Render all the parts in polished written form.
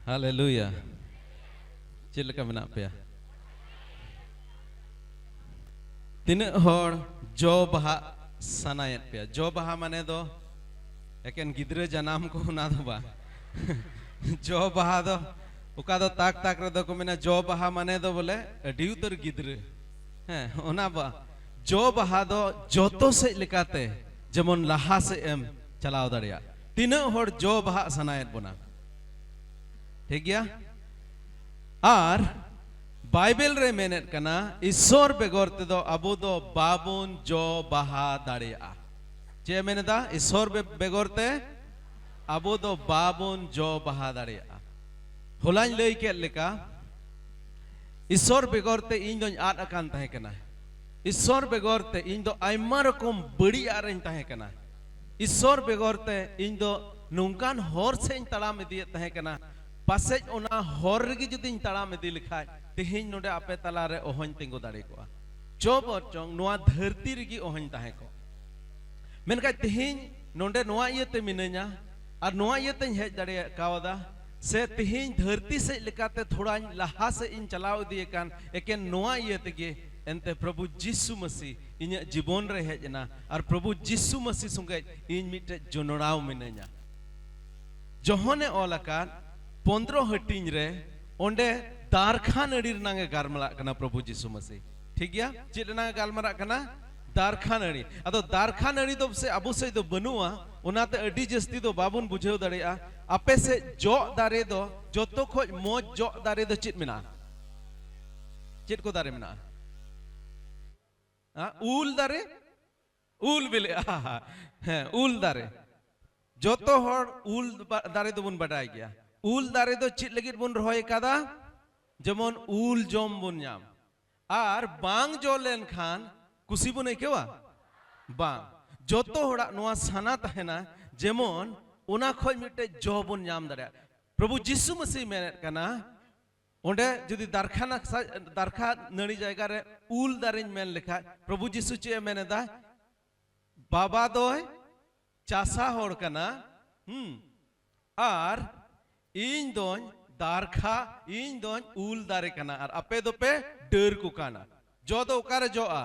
Haleluya. Chilaka menak pea. Tinak hor jo baha sanayat pea. Jo baha mane do eken gidre janam ko na do ba. Jo baha do uka do tak re do ko mena jo baha mane do bole adi utar gidre. Ona ba jo baha do joto se lekate jemon laha se em chalao dareya. Tinak hor jo baha sanayat bona. ठीक गया are Bible रे mainnet कना ईश्वर बेगोर ते दो अबो दो बाबुन जो बहा दाड़िया चे मेने दा ईश्वर बेगोर ते अबो दो बाबुन जो बहा दाड़िया होलाइन लई के लेका ईश्वर बेगोर ते इन दो आद अकान तहे कना ईश्वर बेगोर ते इन दो आइमा रकम बड़ी आरन तहे कना ईश्वर बेगोर ते इन दो नुंकान होर से इन तड़ाम दिए तहे कना पासे उना हॉर की जो तीन तड़ा में दिल खाए तिहिं नोडे आपे तला रे ओहन तिंगो दाड़े को जो बच्चों नुआ धरती रगी ओहन ताहे को मैंने कहा तिहिं नोडे नुआ ये ते मिने냐 और नुआ ये ते हेज दाड़े कावदा से तिहिं धरती से लिखाते थोड़ा लहा से इन चलाओ दिए कान एक नुआ ये ते के एंते प्रभु जिसु मसीह इन जीवन रे हेजना और प्रभु जिसु मसीह सुंगे इन मिटे जोनराव मिने냐 जोहने ओलाकान 15 हटिंग रे ओंडे दारखा नड़ी रनांगे गालमरा कना प्रभु जिसु मसीह ठीक गया चेद रनांगे गालमरा कना दारखा नड़ी अदो दारखा नड़ी दो से अबु से दो बनुआ उनाते अडी जस्ती दो बाबुन बुझेव दाड़ेया आपे से जो दारे दो जोतो खोज मोज जो दारे दो चित मिना चित को दारे मिना ऊल दारे ऊल बिले ऊल दारे जोतो हर ऊल दारे दो बुन बडाई गया ऊल दारे दो चित लगित बुन रोय कादा जमन ऊल जोम बुन नाम आर बांग जो लेन खान कुसी बुन एकेवा बांग जोतो होड़ा नुआ साना तहेना जेमन उना खोज मिटे जो बुन नाम दारे प्रभु जिसु मसीह मेने कना ओंडे जदि दारखा नड़ी जायगा रे ऊल दारेन मेन लेखा प्रभु जिसु चे मेने दा बाबा दोय चासा होड़ कना आर इन दोन दारखा इन दोन ऊल दारे कना और अपे दो पे डर को काना जो दो उकारे जो आ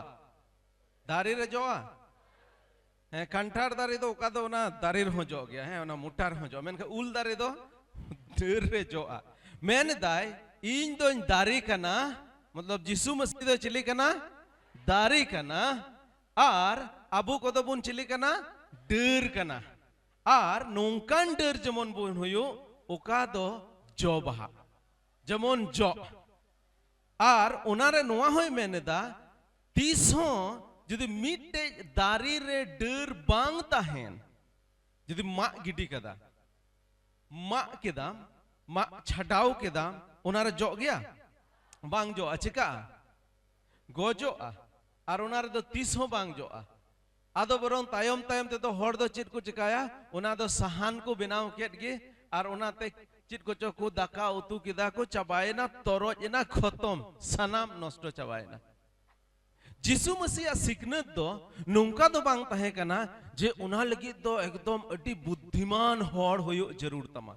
दारी रे जो आ कंठार दारी दो उका दो ना दारी हो जो गया है ना मुटार हो जो मैंने कहा ऊल दारी दो डर रे जो आ मैंने दाई इन दोन दारी कना मतलब जिसु मसीह दो चिली कना दारी कना आर अबू को दो बुन चिली कना डर कना आर नोंकान डर जमन बुन हुयो ओका दो जो बहा जमन जो आर उनारे नुआ होय मेने दा तीसों जदि मिटे दारी रे डर बांग ताहेन जदि मा गिडी कदा मा केदाम मा छटाव केदाम उनारे जो गया बांग जो अचिका गोजो आर उनारे दो तीसों बांग जो आदो बरों तायम तायम ते तो हर दो चित को चिकाया उना दो सहान को बिनाव केट गे आर उनाते चित को चोको दाका उतु किदा को चबायना तोरोजना खतम सनाम नष्ट चबायना जिसु मसीह सिकनत दो नुंका दो बांग तहे कना जे उना लगी दो एकदम अति बुद्धिमान होड़ होयो जरूर तमा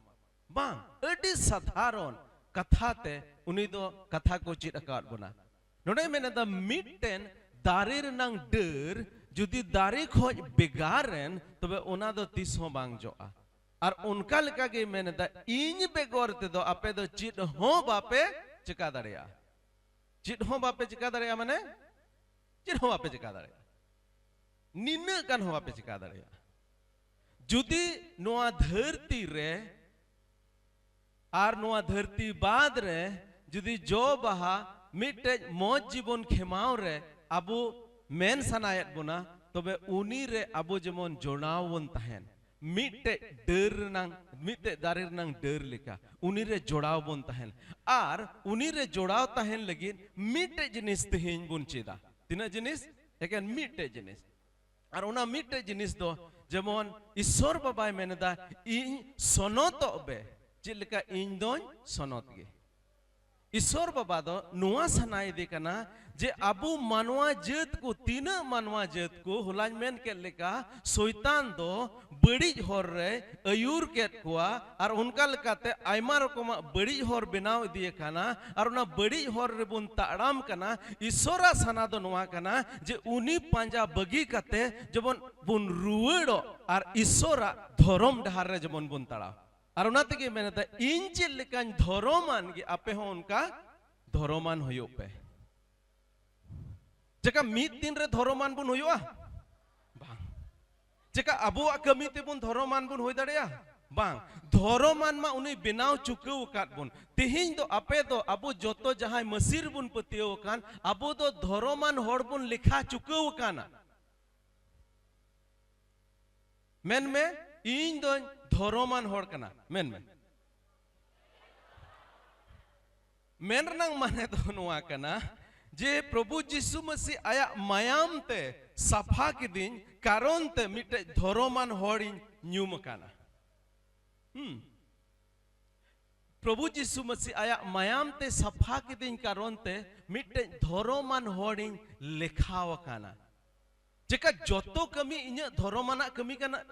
बांग अति साधारण कथा ते उनी दो कथा को चित अकाट बना नोडे मेने दा मिटेन दारे रनांग डर जुदी दारे खोज बेगारन तबे उना दो तीसों बांग जोआ और उनका लगा के मैंने दा इन बेगोर ते दो आपे दो चित हो बापे चिका दाड़िया चित हो बापे चिका दाड़िया माने चित हो बापे चिका दाड़िया निन्ना कान हो बापे चिका दाड़िया जुदी नोआ धरती रे आर नोआ धरती बाद रे जुदी जो बहा मिटे मौज जीवन खेमाव रे अबु मेन सनायत बुना तबे उनी रे अबु जेमन जोड़ाव वन तहेन मिटे डर नंग मिटे दारे नंग डर लिखा उनी रे जोड़ाव बुन तहेन आर उनी रे जोड़ाव तहेन लगी मिटे जिनिस तहेन बुन चेदा तिना जिनिस एकेन मिटे जिनिस और उना मिटे जिनिस दो जेमन ईश्वर बाबाय मेनेदा इन सोनोत बे चिलका इन दोन सोनोत गे ईश्वर बाबा दो नुआ सनाई दे कना जे अबू मानवा जात को तीन मानवा जात को हुलान मेन के लेका शैतान दो बड़ी हर रे अयूर के कुआ और उनका लेकाते आयमा रकम बड़ी हर बनाव दिए कना और उना बड़ी हर रे बुन ताड़ाम कना ईश्वरा सना दो नुआ कना जे उनी पांजा बगी कते जबन बुन रुवड़ो और ईश्वरा धर्म डहार रे जबन बुन ताड़ा और उना तके मेनता इंच लेकान धर्मान गे आपे हो उनका धर्मान होयो पे जका मीत दिन रे धर्मान बुन होयोआ बांग जका अबुआ कमी ते बुन धर्मान बुन होय दाड़ेया बांग धर्मान मा उनी बेनाव चुकाव काट बुन तिहिं दो आपे दो अबु जोतो जहां मसीर बुन पतियो कान अबु दो धर्मान होड़ बुन लिखा चुकाव काना मेन में इन दो धर्मान होड़ कना मेन रनंग माने दो नुआ कना जे प्रभु यीशु मसीह आया मायाम ते सफा के दिन कारण ते मिटे धर्मान होड़ी न्यूम काना प्रभु यीशु मसीह आया मायाम ते सफा के दिन कारण ते मिटे धर्मान होड़ी लेखाव काना जेका जोतो कमी इन्या धर्माना कमी काना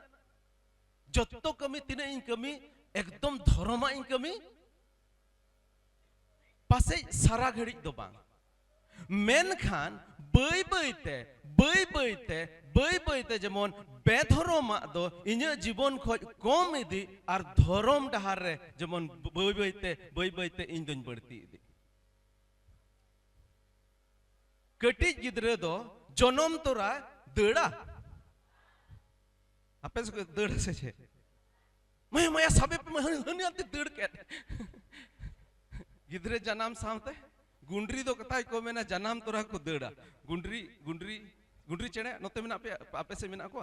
जोतो कमी तिने इन कमी एकदम धर्मा इन कमी पासे सारा घड़ी दो बांग मेनखान बई बईते जमन बेधर्मा दो इन्या जीवन खोज कम इदी और धर्म डहार रे जमन बई बईते इन दुन बढ़ती इदी कटी गिद्रे दो जनम तोरा दड़ा आपे से दड़ से छे मैं माया सबे पे हनी आते दड़ के गिद्रे जन्म सामते गुंडरी दो कथाई को मेना जन्म तोरा को दड़ा गुंडरी चेड़े नोते मेना आपे से मेना को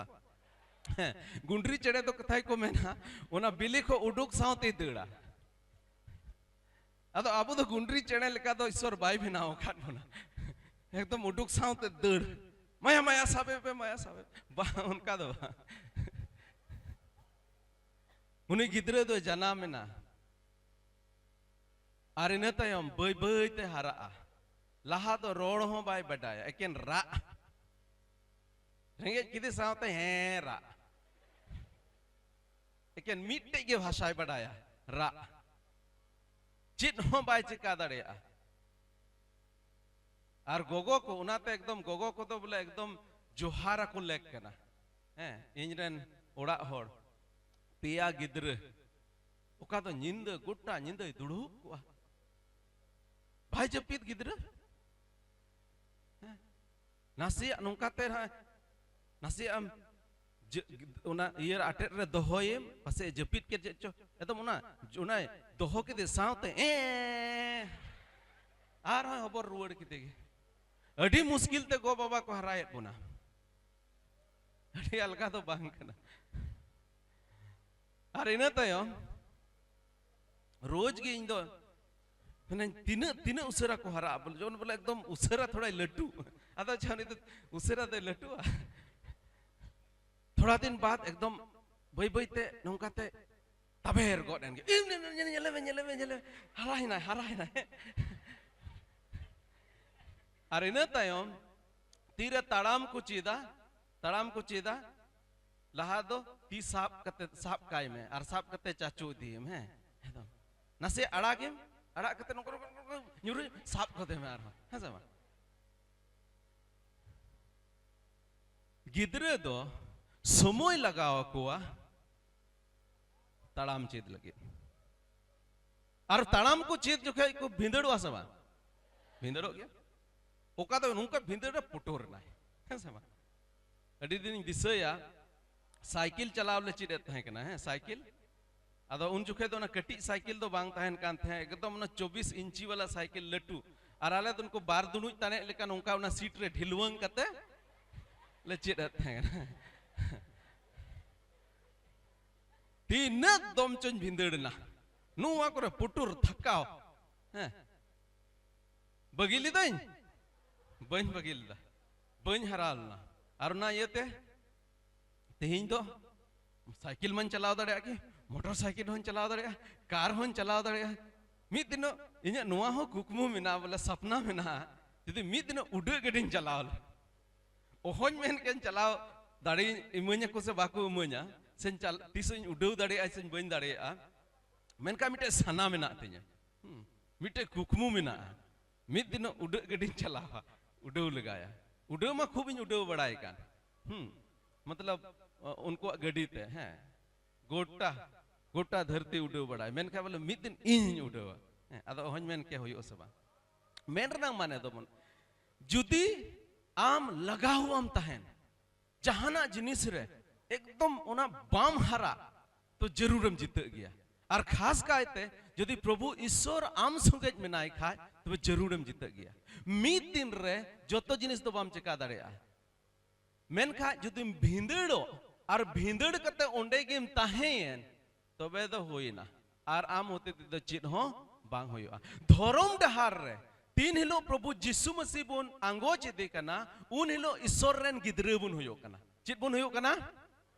गुंडरी चेड़े दो कथाई को मेना ओना बिली को उडुक सावते दड़ा अदो अबो दो गुंडरी चेड़े लेका दो ईश्वर बाई बनाओ खाट बना एकदम उडुक सावते दड़ माया साबे पे बा उनका दो उनी गिद्रे दो जन्म मेना और इन तयम बई बईते हरा लहा दो रोड हो बाय बडाया एकेन रा रेंगे किदे सावते हैं रा एकेन मिट्टे के भाषाय बडाया रा चित हो बाय चिका दड़ेया और गोगो को उनाते एकदम गोगो को तो बोले एकदम जोहारा को लेक कना हैं इंजरन ओड़ा होड़ पिया गिद्रे ओका तो निंद गुट्टा निंद दुड़ू को भाई जपीत गिद्रे नासिया नुकाते नासिया उना ईयर आटेट रे दोहोयम पासे जपीत के चो एकदम उना दोहो के दे सावते आर हबर रुवड़ के देगे अड़ी मुश्किल ते गो बाबा को हरायत बुना अड़ी अलगा तो बांग कना और इन तयम रोज गे इन दो तीन उसरा को हरा बोले जोन बोले एकदम उसरा थोड़ा लट्टू अदा छानी तो उसरा दे लट्टू थोड़ा दिन बाद एकदम बई बईते नौकाते तबेर गोड एनगे ñele हराइना और इन तयम तीरे ताड़ाम को चीदा लहा दो ती साप काय में और साप कते चाचू दिए में एकदम नसे अड़ागे अड़ा कते नको न्यूरु साप कते में आर है सब गिद्रे दो समय लगाव कोआ ताड़ाम चेद लगे और ताड़ाम को चेद जो को भिंदड़वा सवा भिंदड़ो गया ओका तो नुका भिंदड़ पुटोर ना है सब अड़ी दिन दिसया साइकिल चलाव ले चिड़े तहे कना है साइकिल अदो उन जुखे दो ना कटी साइकिल दो बांग तहन कान थे एकदम ना 24 इंची वाला साइकिल लट्टू और आले तो उनको बार दुनुज तने लेकिन उनका उना सीट रे ढिलवंग कते ले चिड़े तहे तीन दम चन भिंदड़ना नुआ करे पुटुर थकाव हैं बगिली दई बन बगिलदा बन हरालना और ना येते तेहिं दो साइकिल मन चलाव दड़े की मोटरसाइकिल होन चलाव दड़े कार होन चलाव दड़े मीद दिन इन्हें नुआ हो कुकमु मिना बोला सपना मिना जुदी मीद दिन उड़े गडिन चलाओ ओहन मेन केन चलाओ दाड़ी इमोnya को से बाकू इमोnya सेन चल तीसों उड़े दाड़ी ऐसे बन दाड़ी मेन का मिटे सना मिना तिnya मिटे कुकमु मिना मीद दिन उड़े गडिन चलावा उड़े लगाया उड़े मा खूब इन उड़े बड़ाई कान मतलब उनको गडी ते हैं गोटा गोटा धरती उड़े बड़ाई मेन का बोले मीद दिन इन उड़े अदो ओहन मेन के होयो सबा मेन रंग माने दो मन जुदी आम लगा हुआ आम तहन जहाना जिनिस रे एकदम उना बाम हरा तो जरूर हम जीत गया और खास कायते यदि प्रभु ईश्वर आम संगे मिनाय खाय तो जरूर हम जीत गया मीद दिन रे जोतो जिनिस तो बाम चिका दाड़ेया मेन खा यदि भिंदड़ो और भिंदड़ कते ओंडे गेम ताहेन तबे दो होइना और आम होते तो चित हो बांग होया धर्म डहार रे तीन हिलो प्रभु यीशु मसीह बोन आंगोच दे कना उन हिलो ईश्वर रेन गिद्रे बोन होयो कना चित बोन होयो कना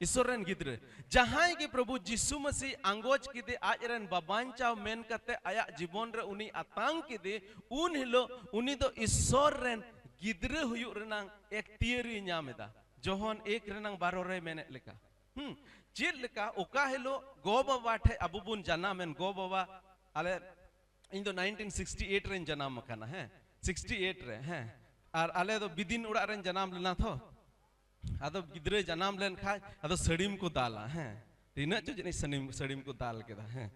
ईश्वर रेन गिद्रे जहां के प्रभु यीशु मसीह आंगोच किदे आज रेन बाबांचाव मेन कते आया जीवन रे उनी आतांग किदे उन हिलो उनी तो ईश्वर रेन गिद्रे होयो रेनांग एक थियरी न्यामेदा जोहन एक रेनांग बारो रे मेने लेका चित लेका ओका हिलो गो बाबा ठे अबु बुन जाना मेन गो बाबा आले इन तो 1968 रेन जनाम मकाना है 68 रे हैं और आले तो बिदिन उड़ा रेन जनाम लेना थो आदो गिद्रे जनाम लेन खाय आदो सड़ीम को दाला हैं तीना जो जनी सड़ीम को दाल के दा हैं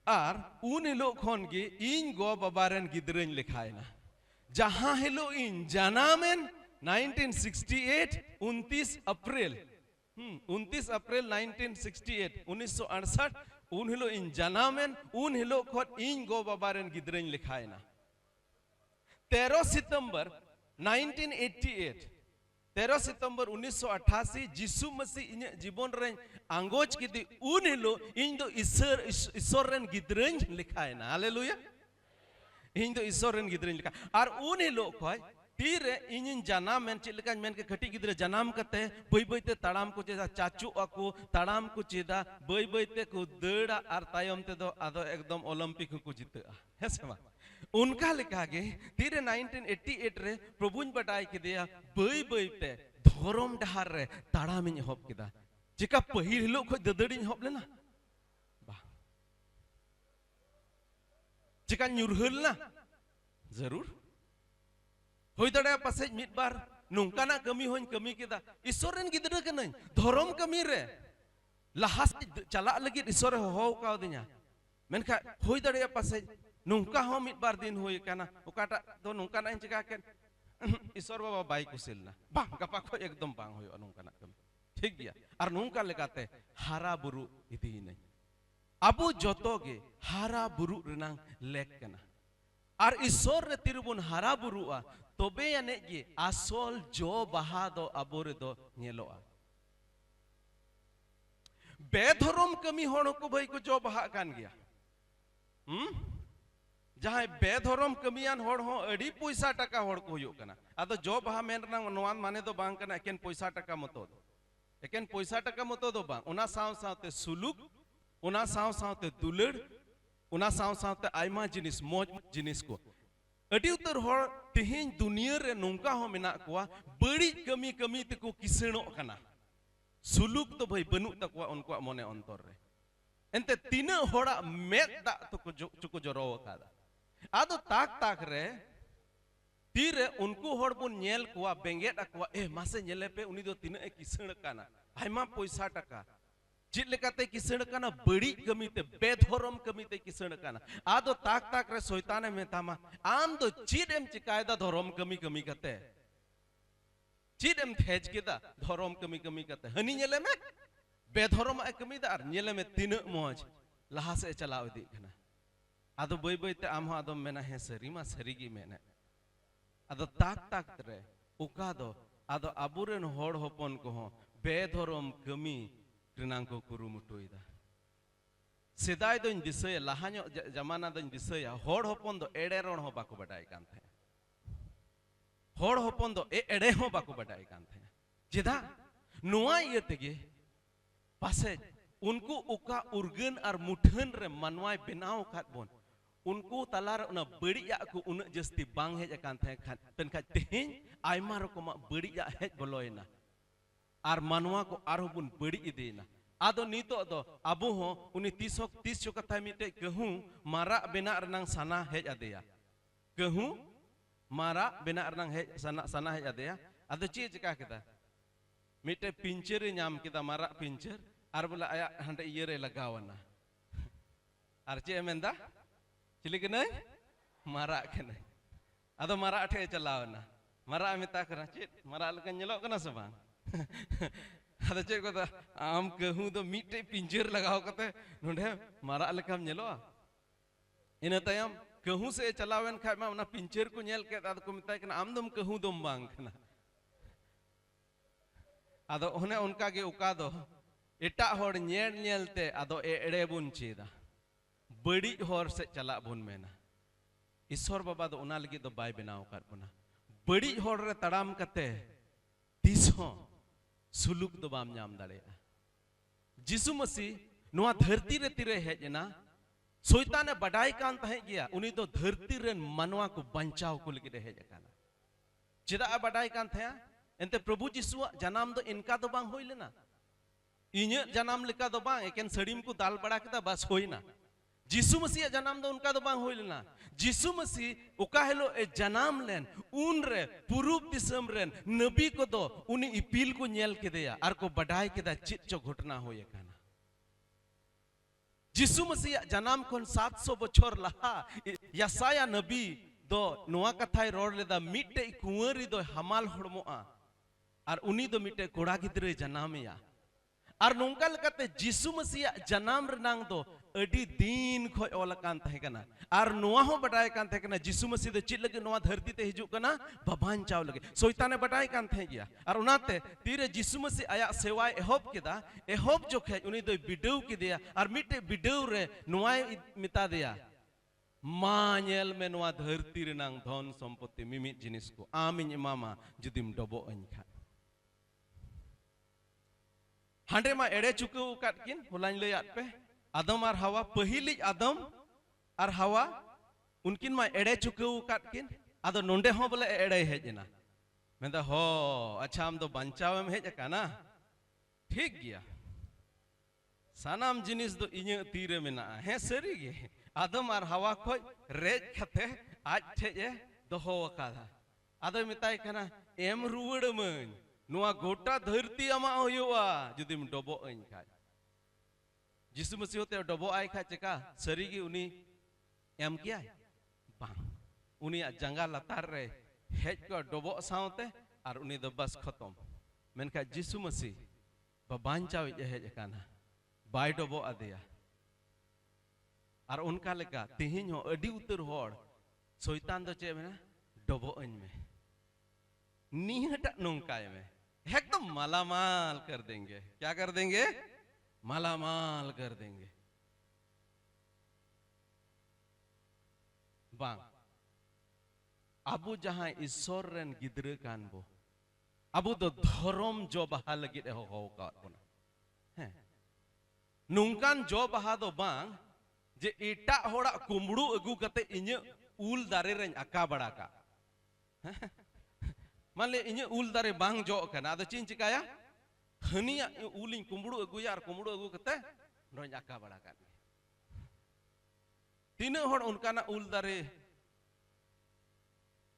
और उन हिलो खोन गे इन गो बाबा रेन गिद्रे लिखाय ना जहां हिलो इन जनामेन 1968 29 अप्रैल 29 अप्रैल 1968 1968 उन हिलो इन जनामेन उन हिलो खोट इन गो बाबारेन गिद्रेन लिखाय ना 13 सितंबर 1988 13 सितंबर 1988 यीशु मसीह इन जीवन रे आंगोच किदी उन हिलो इन दो ईश्वर रेन गिद्रेन लिखाय ना हालेलुया इन दो ईश्वर रेन गिद्रेन लिखा और उन हिलो खोय तीरे इन जनाम मेन चिलका मेन के खटी गिद्रे जनाम कते बई बईते ताड़ाम को चेदा चाचू अको ताड़ाम को चेदा बई बईते को दड़ा और तायम ते दो आदो एकदम ओलंपिक को जीता है सेवा उनका लिखा गे तीरे 1988 रे प्रभुन बटाई के दिया बई बईते धर्म डहार रे ताड़ाम इन होप किदा चिका पहिल हिलो को ददड़ी होप लेना बा चिका न्यूरहल ना जरूर होई दड़े पासे मिट बार नोंकाना कमी होइन कमी केदा ईश्वर रेन गिद्रे कनई धर्म कमी रे लहास चला लगी ईश्वर हो का दिया मेनखा होई दड़े पासे नोंका हो मिट बार दिन होई काना ओकाटा तो नोंकाना इन चिका के ईश्वर बाबा बाई कुसिलना बांग गपा को एकदम बांग होयो नोंकाना कमी ठीक गया और नोंका लेकाते हारा बुरु इति नहीं अबु जोतोगे हारा बुरु रेनांग लेक कना और ईश्वर रे तिरुबुन हारा बुरुआ तबे याने ये आसल जो बहा दो अबोरे दो नेलोआ बेधर्म कमी होनो को भाई को जो बहा कान गया जहां बेधर्म कमियान होड़ हो अड़ी पैसा टका होड़ को होयो कना आदो जो बहा मेन रंग नोवान माने दो बांग कना एकेन पैसा टका मतो दो एकेन पैसा टका मतो दो बांग उना साव सावते सुलुक उना साव सावते दुलड़ उना साव सावते आयमा जिनिस मोज जिनिस को अड़ी उतर होड़ तिहिन दुनिया रे नोंका हो मेना कोआ बड़ी कमी कमी तको किसणो कना सुलुक तो भाई बनु तकवा उनको मने अंतर रे एंते तीन होड़ा मेद दा तो चुको जरो कादा आदो ताक ताक रे तीरे उनको होड़ बुन नेल कोआ बेंगेट अकवा ए मासे नेले पे उनी दो तीन ए किसण काना आयमा पैसा टका चित लेकाते किसण काना बड़ी कमी ते बेधर्म कमी ते किसण काना आदो ताक ताक रे शैताने मेतामा आम दो चित एम चिकायदा धर्म कमी कमी कते चित एम थेज केदा धर्म कमी कमी कते हनी नेले में बेधर्म ए कमी दा नेले में तीन मोज लहा से चलाव दी कना आदो बई बई ते आम हो आदो मेना है सरी मा सरीगी मेना आदो ताक ताक रे उका दो आदो अबुरेन होड़ होपन को हो बेधर्म कमी रिनांको कुरुमुटुइदा सेदाय दोन दिसया लाहाño जमाना दोन दिसया होड़ होपन दो एड़े रोण हो बाको बडाय कान थे होड़ होपन दो एड़े हो बाको बडाय कान थे जेदा नुआ ये तेगे पासे उनको उका उर्गन और मुठन रे मनवाय बनाव खात बोन उनको तलार उना बड़िया को उन जस्ती बांग हेज अकान थे खान पेनखा तेहें आयमा रकम बड़िया हेज बोलोयना आर मानवा को आरो बुन बड़ी इदेना आदो नीतो दो अबू हो उनी 30 चो कथा मिटे कहूं मारा बेना रनंग सना हेज अदेया कहूं मारा बेना रनंग हेज सना हेज अदेया आदो ची चिका केदा मिटे पिंचर नाम केदा मारा पिंचर आर बोला आया हंडे इयरे लगावना आर चे मेंदा चिली के नहीं मारा के नहीं आदो मारा ठे चलावना मारा मिता करा चे मारा लगा nyelok kana se bang ada चे को आम कहूं तो मिटे पिंजर लगाओ कते नोंडे मारा लेकाम nyelok ina tayam कहूं से चलावेन खाय मा उना पिंजर को nyel के आदो को मिताय कना आम दम कहूं दम बांग कना आदो ओने उनका के उका दो एटा होड़ nyelते आदो एड़े बुन चेदा बड़ी होर से चला बुन मेना ईश्वर बाबा दो उना लगी दो बाय बनाव कर बुना बड़ी होर रे तड़ाम कते तीसों सुलुक दो बाम नाम दाड़े जिसु मसीह नुआ धरती रे तिरे हेजना सोइता ने बड़ाई कान तहे गया उनी दो धरती रे मनवा को बंचाव को लगी हेज काना चिदा बड़ाई कान थया एंते प्रभु जिसुआ जनाम दो इनका दो बांग होई लेना इन्य जनाम लिका दो बांग एकेन सड़ीम को दाल बड़ा केदा बस होइना जिसु मसीह जनाम दो उनका दो बांग होई लेना जिसु मसीह उका हेलो ए जनाम लेन उन रे पुरूब दिसम रेन नबी को दो उनी इपील को nyel केदेया आर को बड़ाई केदा चित चो घटना होय काना जिसु मसीह जनाम कोन 700 बछर लहा यसाया नबी दो नोआ कथाय रोड लेदा मिटे कुंवरी दो हमाल हड़मोआ आर उनी दो मिटे कोड़ा गिद्रे जनामया आर नोंका लकते जिसु मसीह जनाम रनांग दो अडी दिन खोय ओलकान तहे कना आर नोआ हो बटाय कान तहे कना जिसु मसीह दो चित लगे नोआ धरती ते हिजु कना भबान चाव लगे सोइताने बटाय कान तहे गया आर उनाते तीरे जिसु मसीह आया सेवा एहोब केदा एहोब जो खे उनी दो बिडव केदिया आर मिटे बिडव रे नोआ मिता दिया माnyel में नोआ धरती रनांग धन संपत्ति मिमित जिनिस को आमिन मामा जुदिम डबो अनखा हांडे मा एड़े चुकू काट किन होलाइन ले याद पे आदम और हवा पहिली आदम और हवा उनकिन मा एड़े चुकू काट किन आदो नोंडे हो बोले एड़े हेजना मेंदा हो अच्छा हम तो बंचाव में हेज काना ठीक गया सानाम जिनिस दो इnye तीरे मेना हे सरी गे आदम और हवा खोय रेज खते आज ठे दोहो वकादा आदो मिताय काना एम रुवड़ मन नुआ गोटा धरती आमा होयुआ जुदिम डबो अइन खाय जिसु मसीह होते डबो आय खाय चेका सरीगी उनी एम किया बांग उनी जंगा लतार रे हेज को डबो सावते और उनी दो बस खत्म मेनका जिसु मसीह बांचाव हेज काना बाय डबो आदेया और उनका लेका तिहिन हो अडी उतर होड़ शैतान दो चे मेना डबो अइन में निहटा नोंकाय में एकदम मालामाल कर देंगे क्या कर देंगे मालामाल कर देंगे बांग अबु जहां ईश्वर रेन गिद्रे कान बो अबु दो धर्म जो बहा लगी हो का बोना हैं नुंकान जो बहा दो बांग जे एटा होड़ा कुमड़ू अगु कते इnye उल दारे रेन अका बड़ा का मान ले इnye उल दारे बांग जो कना आदो चिन चिकाया हनिया उलिन कुमड़ू अगुया और कुमड़ू अगु कते नोय अका बड़ा का तीन होड़ उनकाना उल दारे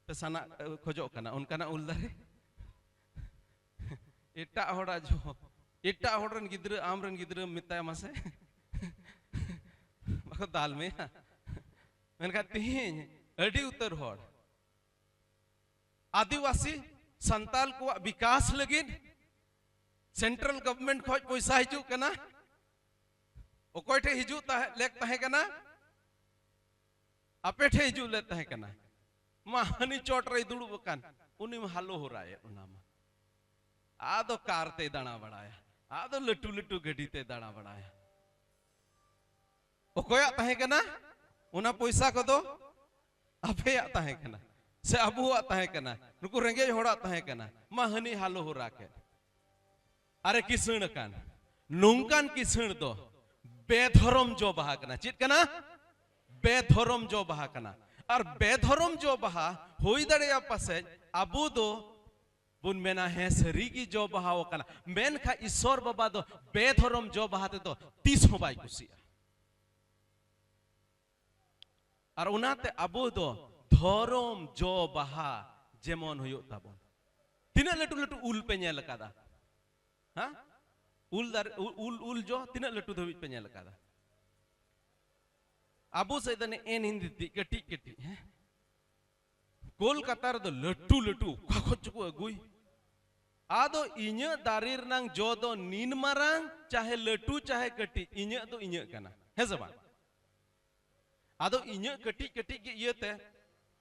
पेसाना खोजो कना उनकाना उल दारे एटा होड़ा जो एटा होड़न गिद्रे आमरन गिद्रे मिताय मासे बको दाल में मेनका तीन अडी उतर होड़ आदिवासी संताल को विकास लगी सेंट्रल गवर्नमेंट खोज पैसा हिजू कना ओकोय ठे हिजू लेक तहे कना अपे ठे हिजू ले तहे कना मा हनी चोट रे दुड़ुब कान उनी में हालो हो राय उना मा आदो कार ते दाना बढ़ाया आदो लटू लटू गड्डी ते दाना बढ़ाया ओकोय तहे कना उना पैसा को दो अपे तहे कना से अबू तहे कना नुकु रेंगे होड़ा तहे कना मा हनी हालो हो राके अरे किसण कान नोंकान किसण दो बेधर्म जो बहा कना चित कना बेधर्म जो बहा कना और बेधर्म जो बहा होई दड़े पासे अबू दो बुन मेना है सरी की जो बहा कना मेन खा ईश्वर बाबा दो बेधर्म जो बहाते तो 30 हो बाई कुसिया और उनाते अबू दो धर्म जो बहा जेमन हुयो ताबो तीना लटू लटू उल पे नेल कादा हाँ उल जो तीना लटू धबी पे नेल कादा अबू से दने एन हिंदी कटी कटी हैं कोलकाता रे लटू लटू खोज को अगुई आदो इन्य दारीर नंग जो दो नीन मरांग चाहे लटू चाहे कटी इन्य तो इन्य कना है जबान आदो इन्य कटी कटी के ये ते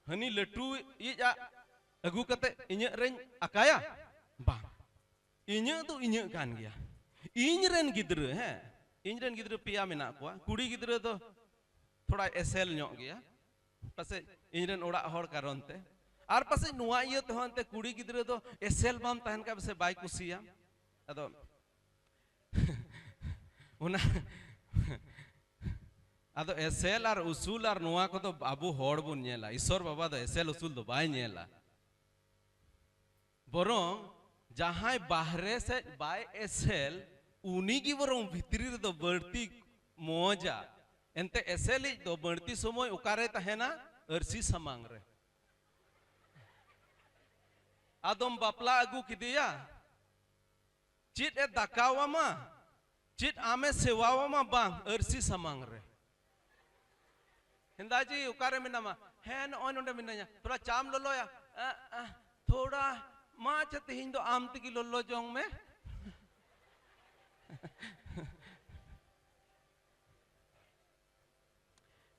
हनी लटू ये जा अगु कते इन्य रेन अकाया बा इन्य तो इन्य कान गया इन रेन गिद्र है इन रेन गिद्र पिया मेना को कुड़ी गिद्र तो थोड़ा एसेल ᱧᱚᱜ गया पासे इनरेन ओड़ा हर कारण ते आर पासे नुआ इय तहनते कुड़ी गिद्र दो एसेल बाम तहन का पासे बाय कुसिया अदो उना अदो एसेल आर उसूल आर नुआ को तो बाबू हड़ बुन नेला ईश्वर बाबा दो एसेल उसूल दो बाय नेला बरं जहां बाहरे से बाय एसेल उनी की बरं भितरी रे दो बर्ती मोजा एंते एसेली दो बढ़ती समय उकारे तहेना अर्सी समांग रे आदम बापला अगु किदिया चित ए दाकावा मा चित आमे सेवावा मा बांग अर्सी समांग रे हिंदाजी उकारे मिनामा हैन ऑन ओंडे मिनाया थोड़ा चाम लोलोया थोड़ा मा चते हिंदो आम तिकी लोलो जोंग में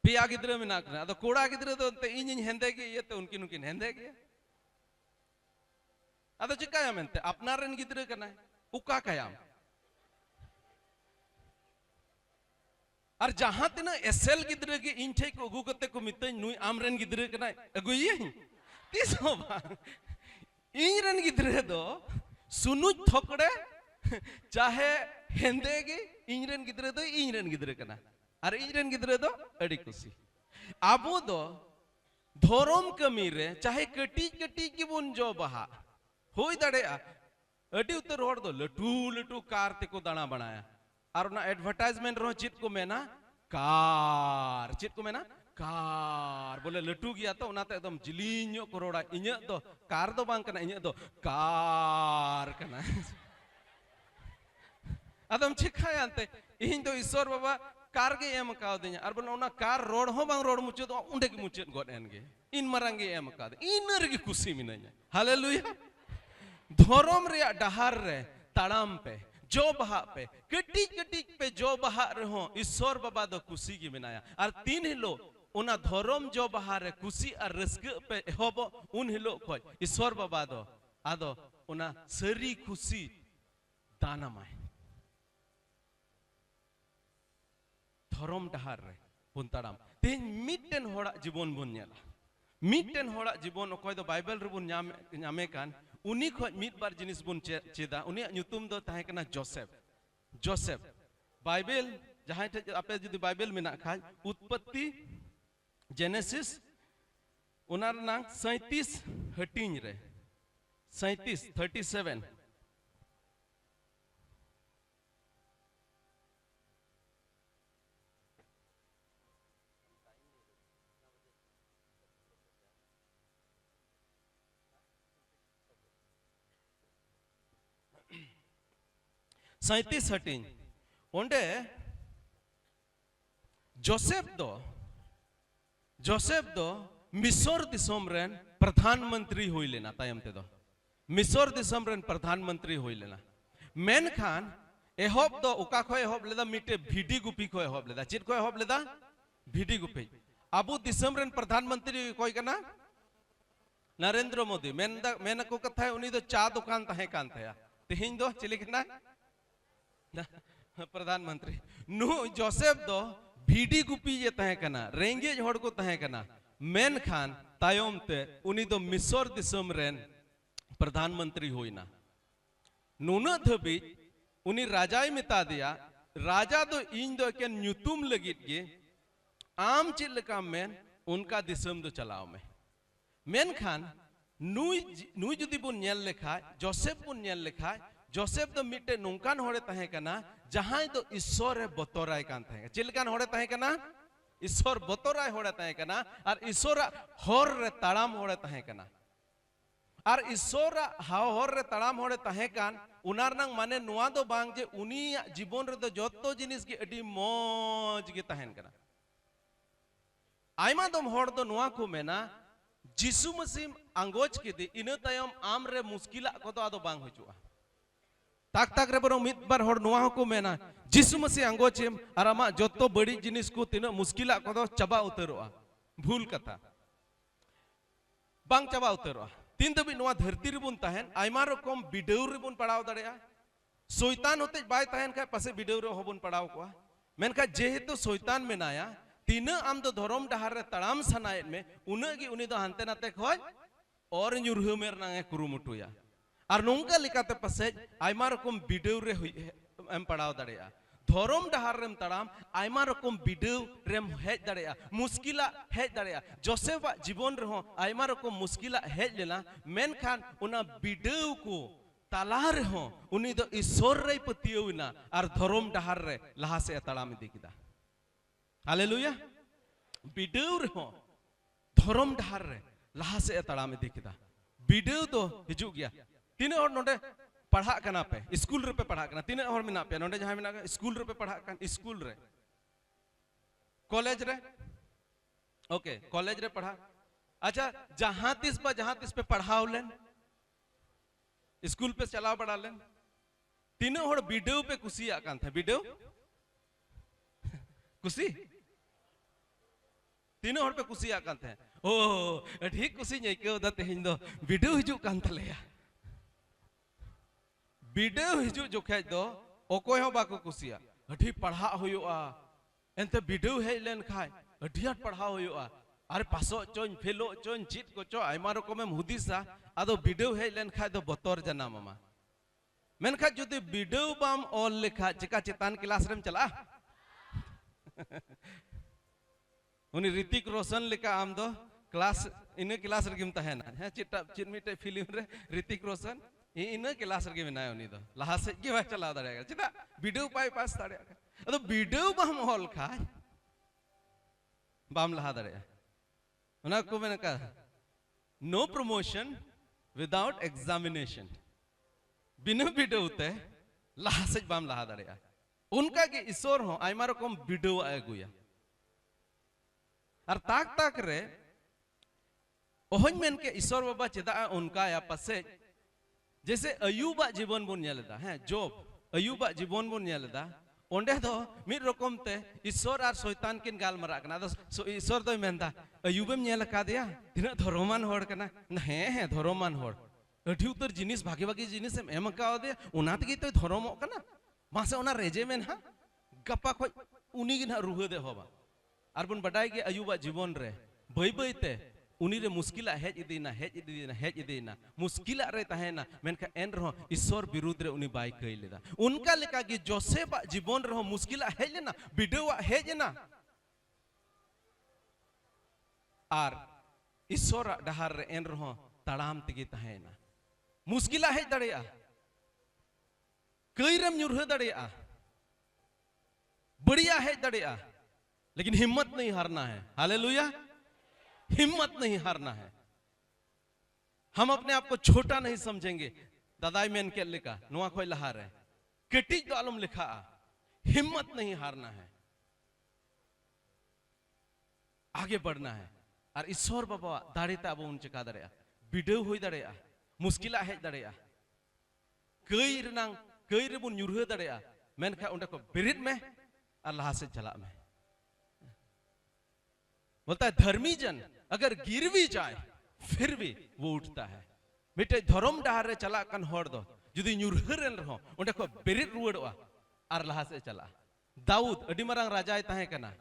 पिया गिद्रे में ना करना तो कोड़ा गिद्रे तो इन हेंदे के ये तो उनकी उनकी हेंदे के अदो चिकाया मेंते अपना रन गिद्रे करना है उका कायाम और जहां तिना एसएल गिद्रे के इन ठे को अगु कते को मिते नुई आम रन गिद्रे करना अगु ये तीसो बा इन रन गिद्रे दो सुनु थोकड़े चाहे हेंदे के इन रन गिद्रे दो इन रन गिद्रे करना और इजरन गिद्रे दो अड़ी कुसी आबो दो धर्म कमी रे चाहे कटी कटी की बुन जो बहा होई दड़े अड़ी उतर होड़ दो लटू लटू कार ते को दाना बनाया और ना एडवर्टाइजमेंट रो चित को मेना कार चित को मेना कार बोले लटू गया तो उनाते एकदम जिलीño करोड़ा इन्य दो कार दो बांग कना इन्य दो कार कना अदम चिखाया अंते इन तो ईश्वर बाबा कार के एम का दिया और बोले उना कार रोड हो बांग रोड मुचे तो उंडे की मुचे गोड एन गे इन मरंगे एम का इन रे की खुशी मिनया हालेलुया धर्म रे डहार रे ताड़ाम पे जो बहा पे कटी कटी पे जो बहा रहो ईश्वर बाबा दो खुशी की मिनाया और 3 हिलो उना धर्म जो बहा रे खुशी और रस्क पे होबो उन हिलो खोय ईश्वर बाबा दो आदो उना सरी खुशी दाना माय धर्म डहार रे बुन ताड़ाम तेन मिटन होड़ा जीवन बुन नेला मिटन होड़ा जीवन अकोय दो बाइबल रे बुन नामे कान उनी खो मिट बार जिनिस बुन चेदा उनी ᱧᱩᱛᱩᱢ ᱫᱚ ᱛᱟᱦᱮᱸ ᱠᱟᱱᱟ जोसेफ बाइबल जहां आपे जुदी बाइबल मेना खाज उत्पत्ति जेनेसिस उनार नांग 37 हटिंग रे 37 37 हटिंग ओंडे जोसेफ दो मिस्र दिसोम रेन प्रधानमंत्री हुई लेना तायम ते दो मिस्र दिसोम रेन प्रधानमंत्री हुई लेना मेन खान एहोब दो उका खो एहोब लेदा मिटे भिडी गुपी खो एहोब लेदा चित खो एहोब लेदा भिडी गुपी अबु दिसोम रेन प्रधानमंत्री कोई कना नरेंद्र मोदी मेन को कथा है उनी दो चा दुकान तहे कान थया तिहिं दो चिलिकना प्रधानमंत्री नु जोसेफ दो भिडी गुपी ये तहे कना रेंगेज होड़ को तहे कना मेन खान तायम ते उनी दो मिस्र दिसोम रेन प्रधानमंत्री होइना नुना धबी उनी राजाई मिता दिया राजा दो इन दो के ᱧᱩᱛᱩᱢ लगित गे आम चेद लेका मेन उनका दिसम दो चलाओ में मेनखान नुई जुदी बुन नेल लेखा जोसेफ बुन नेल लेखा जोसेफ दो मिटे नोंकान होड़े तहे कना जहां तो ईश्वर बतोराय कान तहे चिलकान होड़े तहे कना ईश्वर बतोराय होड़े तहे कना और ईश्वर होर रे ताड़ाम होड़े तहे कना और ईश्वर हाव होर रे ताड़ाम होड़े तहे कान उनार नंग माने नुआ दो बांग जे उनी जीवन रे दो जोतो जिनिस की अडी मौज गे तहेन कना आयमा दम होड़ दो नुआ को मेना जिसु मसीम आंगोज के दे इना तायम आम रे मुश्किला को तो आदो बांग हुजुआ ताक ताक रे बरो मित बार होड़ नुआ को मेना जिसु मसीह आंगोचेम और आमा जोतो बड़ी जिनिस को तीना मुश्किला को तो चबा उतरोआ भूल कथा बांग चबा उतरोआ तीन दबी नुआ धरती रे बुन तहन आयमा रकम बिडेउ रे बुन पड़ाव दड़ेया शैतान होते बाय तहन का पासे बिडेउ रे होबुन पड़ाव कोआ मेनका जेहेतु शैतान मेनाया तीना आम दो धर्म डहार रे तड़ाम सनायत में उनगी उनी दो हानते नाते खोज और ᱧᱩᱨᱦᱟᱹ मेर नांगे कुरुमुटुया और नोंका लिकाते पासे आयमा रकम बिडेउ रे एम पड़ाव दड़ेया धर्म डहार रेम तड़ाम आयमा रकम बिडेउ रेम हेज दड़ेया मुश्किला हेज दड़ेया जोसेफ जीवन रे हो आयमा रकम मुश्किला हेज लेना मेनखान उना बिडेउ को ताला रे हो उनी दो ईश्वर रे पतियौना और धर्म डहार रे लहा से तड़ाम इदी किदा हालेलुया बिडेउ रे हो धर्म डहार रे लहा से तड़ाम इदी किदा बिडेउ तो हिजु गया तीन और नोडे पढ़ा कना पे स्कूल रे पे पढ़ा कना तीन और मिना पे नोडे जहां मिना स्कूल रे पे पढ़ा कन स्कूल रे कॉलेज रे ओके कॉलेज रे पढ़ा अच्छा जहां तिस पे पढ़ाओ लेन स्कूल पे चलाओ पढ़ा लेन तीन और वीडियो पे कुसी आकान था वीडियो कुसी तीन और पे कुसी आकान था ओ ठीक कुसी नहीं क्यों दा तेहिं दो वीडियो हिजु कान तलेया वीडियो हिजु जोखे दो ओकोय हो बाको कुसिया अठी पढ़ा होयुआ एनते वीडियो हे लेन खाय अठियाट पढ़ा होयुआ अरे पासो चोन फेलो चोन चित को चो आयमा रकम एम हुदिसा आदो वीडियो हे लेन खाय दो बतोर जना मामा मेनखा जुदी वीडियो बाम ऑल लिखा चिका चेतान क्लास रेम चला उनी ऋतिक रोशन लिखा आम दो क्लास इने क्लास रे गिम तहेना है चिटा चिनमिटे फिल्म रे ऋतिक रोशन इना क्लास रे गिम उनी दो लहा से के बा चला दड़ेगा चिता वीडियो पाई पास दड़ेगा अदो वीडियो बाम ऑल खाय बाम लहा दड़ेगा उना को मेन का नो प्रमोशन विदाउट एग्जामिनेशन बिना वीडियो ते लहा से बाम लहा दड़ेगा उनका के ईश्वर हो आयमा रकम वीडियो आगुया और ताक ताक रे ओहन मेन के ईश्वर बाबा चेदा उनका या पसे जैसे अयुबा जीवन बुन नेलदा है जोब अयुबा जीवन बुन नेलदा ओंडे दो मिद रकम ते ईश्वर और शैतान किन गाल मरा कना दो ईश्वर दो मेनदा अयुबेम नेल का दिया तिना धर्मान होड़ कना हे धर्मान होड़ अठी उतर जिनिस भागी भागी जिनिस एम का दे उना तगी तो धर्मो कना मासे उना रेजे मेन हा गप्पा खोय उनी गिना रुह दे होबा और बुन बटाई के अयुबा जीवन रे बई बई ते उनी रे मुश्किला हेज इदीना मुश्किला रे तहेना मेनका एन रहो ईश्वर विरुद्ध रे उनी बाई कई लेदा उनका लेका कि जोसेफ जीवन रहो मुश्किला हेज लेना बिडेवा हेज ना और ईश्वर डहार रे एन रहो तड़ाम तगी तहेना मुश्किला हेज दड़ेया कई रेम ᱧᱩᱨᱦᱟᱹ दड़ेया बढ़िया हेज दड़ेया लेकिन हिम्मत नहीं हारना है हालेलुया हिम्मत नहीं हारना है हम अपने आप को छोटा नहीं समझेंगे दादाई मेन के लिखा नुआ खोय लहा रे केटी तो आलम लिखा हिम्मत नहीं हारना है आगे बढ़ना है और ईश्वर बाबा दाड़ीता अब उन चिका दड़ेया बिडेउ हुई दड़ेया मुश्किला हेज दड़ेया कई रनांग कई रे बुन ᱧᱩᱨᱦᱟᱹ दड़ेया मेनखा उंडे को बिरिद में और लहा से चला में बोलता है धर्मी जन अगर गिर भी जाए फिर भी वो उठता है मिटे धर्म डहार रे चला कन होड़ दो जुदी ᱧᱩᱨᱦᱟᱹ रेन रहो उंडे को बिरिद रुवड़वा और लहा से चला दाऊद अडी मरांग राजाय तहे कना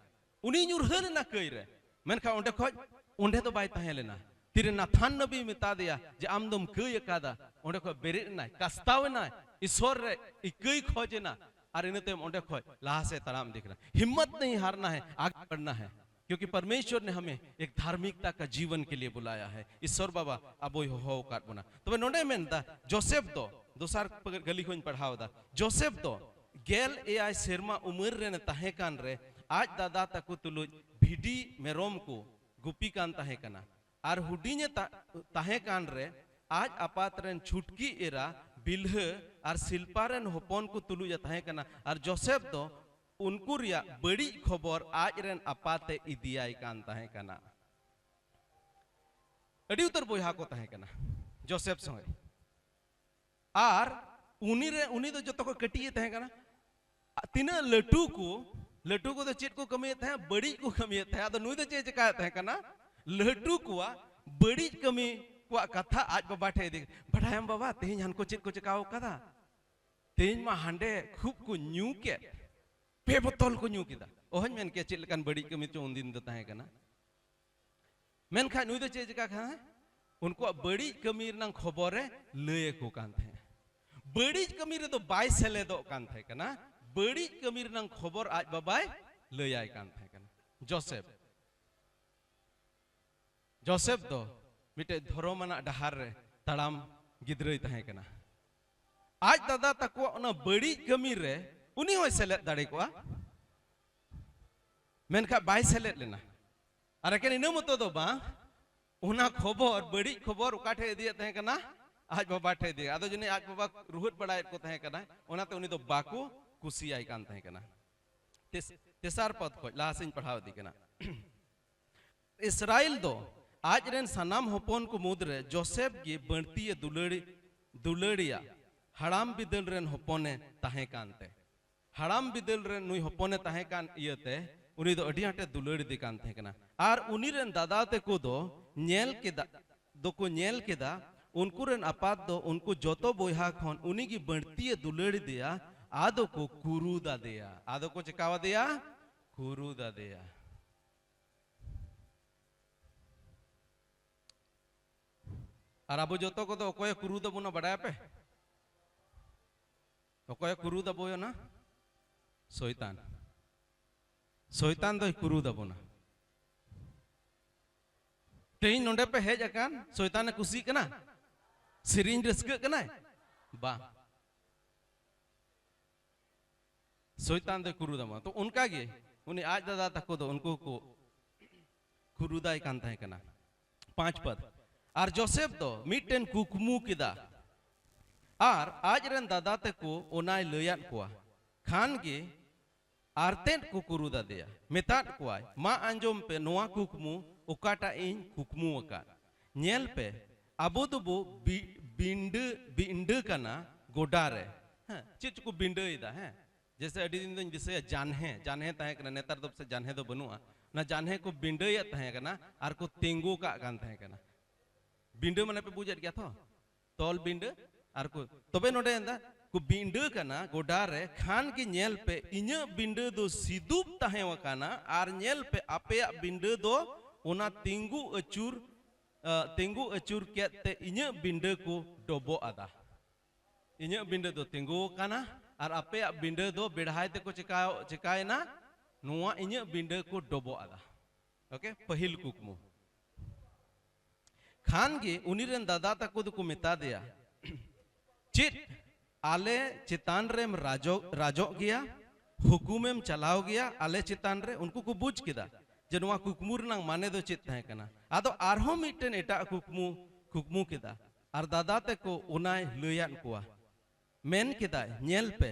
उनी ᱧᱩᱨᱦᱟᱹ लेना कई रे मेनखा उंडे खोज उंडे तो बाय तहे लेना तिरे नाथान नबी मिता दिया जे आमदम कई कादा उंडे को बिरिद ना कस्ताव ना ईश्वर रे इकई खोजना और इनते उंडे खोज लहा से तड़ाम दिखना हिम्मत नहीं हारना है आगे बढ़ना है क्योंकि परमेश्वर ने हमें एक धार्मिकता का जीवन के लिए बुलाया है। ईश्वर बाबा अब हो काट बना तो नोडे मेनता जोसेफ दो दोसार गली को पढ़ाव दा जोसेफ दो गेल एआई सेरमा उमर रे ताहे कान रे आज दादा तक तुलुज भिडी मेरोम को गुपी कान ताहे कना आर हुडीने ताहे कान रे आज आपात रेन छुटकी एरा बिल्ह आर शिल्पारेन होपन को तुलुज ताहे कना आर जोसेफ दो उनको रिया बड़ी खबर आज रेन आपाते इदियाई कान ताहे कना अड़ी उतर बोहा को ताहे कना जोसेफ संगे आर उनी तो जो को कटिए ताहे कना तीना लटू को तो चेट को कमी थे बड़ी को कमी थे अद नुई तो चे चका थे कना लटू को बड़ी कमी को कथा आज बाबा ठे दे बढ़ायम बाबा तेज हन को चेट को चकाओ कदा तेज मा हांडे खूब को न्यू के पे बोतल को न्यू किदा ओहन मेन के चेट लकन बड़ी कमी चो उन दिन दो ताहे कना मेन खा नुई तो चे चका खा उनको बड़ी कमी नंग खबर लय को कान थे बड़ी कमी रे तो बाय सेले दो कान थे कना बड़ी कमी रंग खबर आज बाबाय लय कान थे कना जोसेफ दो मिटे धर्मना डहार रे तड़ाम गिद्रई तहे कना आज दादा तको ना बड़ी कमी रे उनी होय सेलेद दाड़े को मेनखा बाय सेलेद लेना अरे केन इना मतो दो बा उना खबर बड़ी खबर उकाठे दिए तहे कना आज बाबा ठे दिए आदो जने आज बाबा रुहत बड़ाय को तहे कना ओनाते उनी तो बाकू कुसी आई कान तहे कना तेसार पद को लासिन पढ़ाव दी कना इस्राएल दो आज रेन सनाम होपन को मुद्रे जोसेफ की बढ़ती दुलड़िया हड़ाम बिदल रेन होपने तहे कानते हड़ाम बिदल रेन नुई होपने तहे कान इयते उनी दो अडी हटे दुलड़ी दी कान तहे कना आर उनी रेन दादा ते को दो नेल केदा उनको रेन अपात दो उनको जोतो बोहा खन उनी की बढ़ती दुलड़ी दिया आदो को कुरुदा दिया आदो को चिकावा दिया कुरुदा दिया और अब जो को तो कोई कुरुदा बुना बढ़ाया पे कोई कुरुदा बोयो ना सोइतान दो कुरुदा बुना तेई नोंडे पे हेज अकान सोइतान ने कुसी कना सिरिंज रस्क कना बा सोइतान दो कुरुदा मा तो उनका गे उन्हें आज दादा तक दो उनको को कुरुदा ही कांता है कना 5 पद आर जोसेफ दो मिटेन कुकमू किदा आर आज रेन दादा ते को ओनाय लयान कोआ खान गे आरतेन को कुरुदा दिया मेतात कोआय मा अंजोम पे नोआ कुकमू उकाटा इन कुकमू अका नेल पे अबो दुबो बिंड कना गोडारे हां चिच को बिंड इदा है जैसे अडी दिन दिन जैसे जानहे ताहे कना नेतार दब से जानहे दो बनुआ ना जानहे को बिंडया ताहे कना आर को तेंगो का कान ताहे कना बिंड माने पे बुझत गया थो तोल बिंड आर को तबे नोडे अंदा को बिंड कना गोडारे खान की नेल पे इन्या बिंड दो सिदुप ताहे वकाना आर नेल पे आपे बिंड दो ओना तेंगु अचूर केते इन्या बिंड को डोबो आदा इन्या बिंड दो तेंगु काना और आपे बिंड दो बेढ़ाई ते को चिकाय ना नुआ इन्या बिंड को डोबो आदा ओके पहिल कुकमु खान गे उनीरेन दादा तको को मेता दिया चित आले चितान रेम राजो गया हुकुमेम चलाओ गया आले चितान रे उनको को बुझ किदा जे नुआ कुकमुर नंग माने दो चित है कना आदो आरहो मिटन एटा कुकमू किदा आर दादा तको उनाय लयान कोआ मेन किदा नेल पे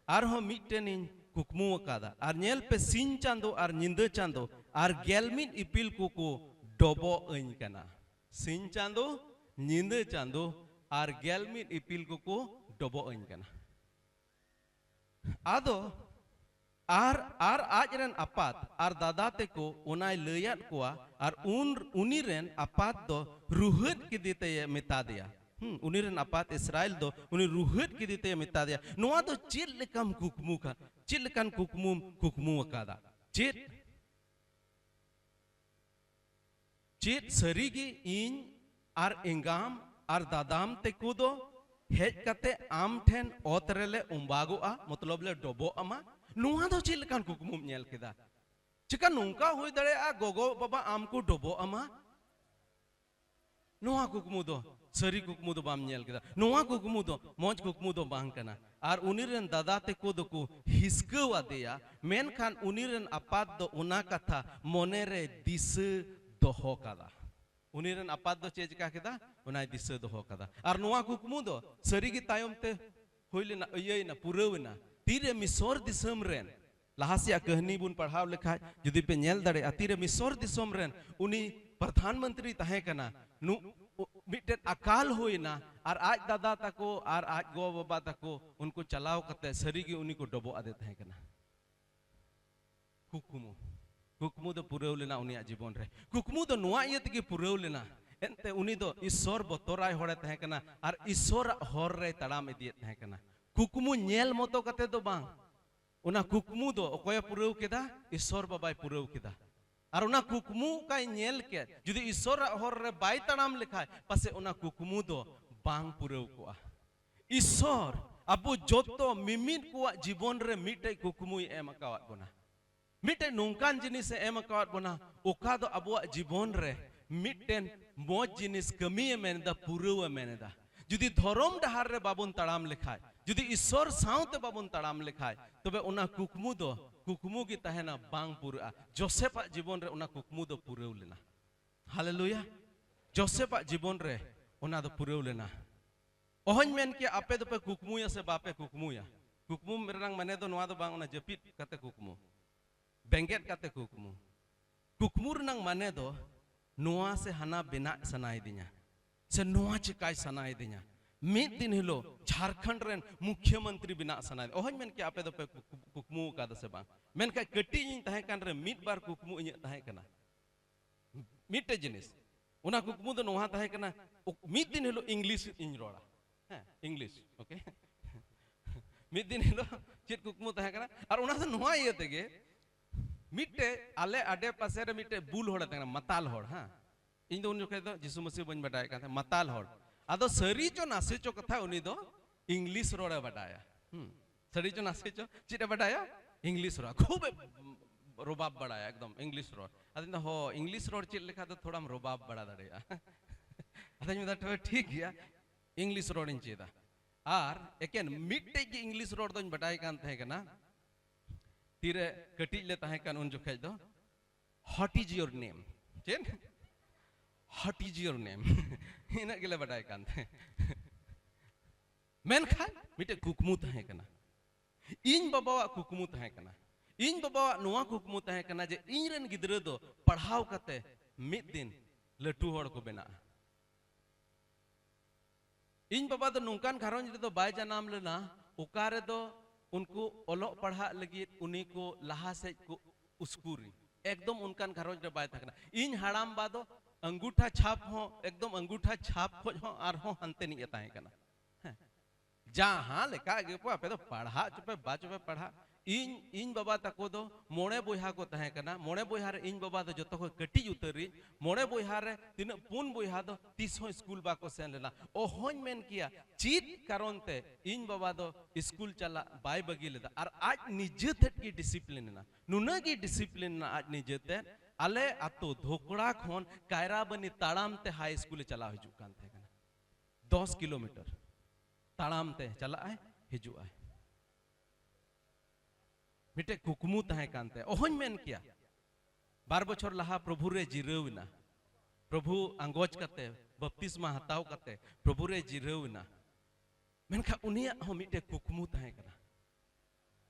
आरहो मिटन इन कुकमू अकादा आर नेल पे सिन चांदो आर निंद चांदो आर गेलमिन इपिल को डोबो अइन कना सिन चांदो निंद चांदो आर गेलमिन इपिल को डोबो अइन कना आदो आर आज रेन अपात आर दादा ते को उनाय लयान कोआ आर उनी रेन अपात दो रुहत की देते मिता दिया उनी रेन अपात इस्राएल दो उनी रुहत की देते मिता दिया नुआ दो चिल लेकम कुकमू अकादा चित सरीगी इन आर इंगाम आर दादाम ते को दो हेज कते आम ठेन ओतरेले उम्बागोआ मतलब ले डोबो अमा नुआ दो चिल लेकन कुकमुम नेल केदा चिका नोंका हुई दड़े आ गोगो बाबा आमको डोबो अमा नोआ कुकमु दो सरी कुकमु दो बाम नेल केदा नोआ कुकमु दो मौज कुकमु दो बांग कना आर उनिरेन दादा ते को दो को हिसकव आदेया मेनखान उनिरेन आपात दो उना कथा मोनेरे दिस दोहो कदा उनिरेन आपात दो चेज का केदा उनाय दिस दोहो कदा आर नोआ कुकमु दो सरी की तायम ते होइलेना अयेना पुरवना तीरे मिसोर दिसम रेन लहासिया कहनी बुन पढ़ाव लिखा जुदी पे नेल दड़े तीरे मिसोर दिसम रेन उनी प्रधानमंत्री तहे कना नु मिटेन अकाल होइना और आज दादा तको और आज गो बाबा तको उनको चलाव करते सरी की उन्हीं को डबो आदे तहे कना कुकुमु कुकुमु दो पुरेव लेना उनिया जीवन रे कुकुमु दो नुआ इयत की पुरेव लेना एंते उनी दो ईश्वर बतोराय होड़े तहे कना और ईश्वर होर रे तड़ाम इदिए तहे कना कुकुमु नेल मतो कते दो बांग उना कुकुमु दो ओकोय पुरेव केदा ईश्वर बाबाय पुरेव केदा और उना कुकुमु का नेल के जुदी ईश्वर होर रे बाय तड़ाम लिखाय पासे उना कुकुमु दो बांग पुरेव कोआ ईश्वर अबु जोतो मिमिन कोआ जीवन रे मिटे कुकुमु एम कावत बोना मिटे नोंकान जिनिस एम कावत बोना ओका दो अबु जीवन रे मिटेन मोज जिनिस कमी मेनदा पुरेव मेनदा जुदी धर्म डहार रे बाबुन तड़ाम लिखाय जुदी ईश्वर साउते बाबुन तड़ाम लिखाय तबे उना कुकुमु दो कुकुमु की तहना बांग पुरा जोसेफ जीवन रे उना कुकुमु दो पुरेव लेना हालेलुया जोसेफ जीवन रे उना दो पुरेव लेना ओहन मेन के आपे दो पे कुकुमुया से बापे कुकुमुया कुकुमु मेरंग मने दो नवा दो बांग उना जपित कते कुकुमु बेंगेट कते कुकुमु कुकुमु रनंग मने दो नवा से हना बिना सनाय दिnya से नवा चिकाय सनाय दिnya मिद दिन हिलो झारखंड रेन मुख्यमंत्री बिना सनाय ओहन मेन के आपे दो पे कुकुमु का दसे बांग मेन का कटी इन तहे कान रे मिद बार कुकुमु इन तहे कना मिटे जिनिस उना कुकुमु दो नवा तहे कना मिद दिन हिलो इंग्लिश इन रोड़ा हैं इंग्लिश ओके मिद दिन हिलो चित कुकुमु तहे कना और उना से नवा ये तेगे मिटे आले आडे पासे रे मिटे बुल होड़ तहे मताल होड़ हां इन दो उन जो दो जिसु मसीह बन बटाय का मताल होड़ आदो सरी चो नासे चो कथा उनी दो इंग्लिश रोड़ा बटाया सरी चो नासे चो चिटे बटाया इंग्लिश रोड़ा खूब रोबाब बड़ाया एकदम इंग्लिश रोड अदिन हो इंग्लिश रोड चिल लिखा तो थोड़ा रोबाब बड़ा दड़ेया अदिन में तो ठीक गया English road in Cheda are एकेन मिट्टे की इंग्लिश रोड तो बटाई कान थे कना तीरे कटी ले तहे कान उन जो खेज दो what is your name chain what is your name इना गेले बटाई कान थे मेन खा मिटे कुकमु तहे कना इन बाबा कुकमु तहे कना इन बाबा नुआ कुकमु तहे कना जे इनरन गिदरे दो पढ़ाव कते मिद दिन लटू होड़ को बेना इन बाबा दो नुकान घरोंज रे दो बाय जनाम लेना उकारे दो उनको ओलो पढ़ा लगी उन्हीं को लहा से को उस्कूरी एकदम उनकान घरोंज रे बाय थकना इन हड़ाम बादो अंगूठा छाप हो एकदम अंगूठा छाप हो आर हो हंते नहीं ताहे कना जहां लेका गे को आपे तो पढ़ा चुपे बा चुपे पढ़ा इन बाबा तको दो मोड़े बोहा को तहे कना मोड़े बोहा रे इन बाबा दो जतो को कटी उतरी मोड़े बोहा रे तीन पुन बोहा दो 30 स्कूल बा को सेन लेना ओहन मेन किया चीत कारण ते इन बाबा दो स्कूल चला बाय बगी लेदा और आज निजे थे की डिसिप्लिन ना नुना की डिसिप्लिन ना आज निजे थे आले आतो धोकड़ा खोन कायरा बनी ताड़ाम ते हाई स्कूल चला हिजु कान थे कना 10 किलोमीटर ताड़ाम ते चला है हिजु है मिटे कुकमु तहे कानते ओहन मेन किया 12 बछर लहा प्रभु रे जिरवना प्रभु अंगोज कते बपतिस्मा हताव कते प्रभु रे जिरवना मेनखा उनिया हो मिटे कुकमु तहे कना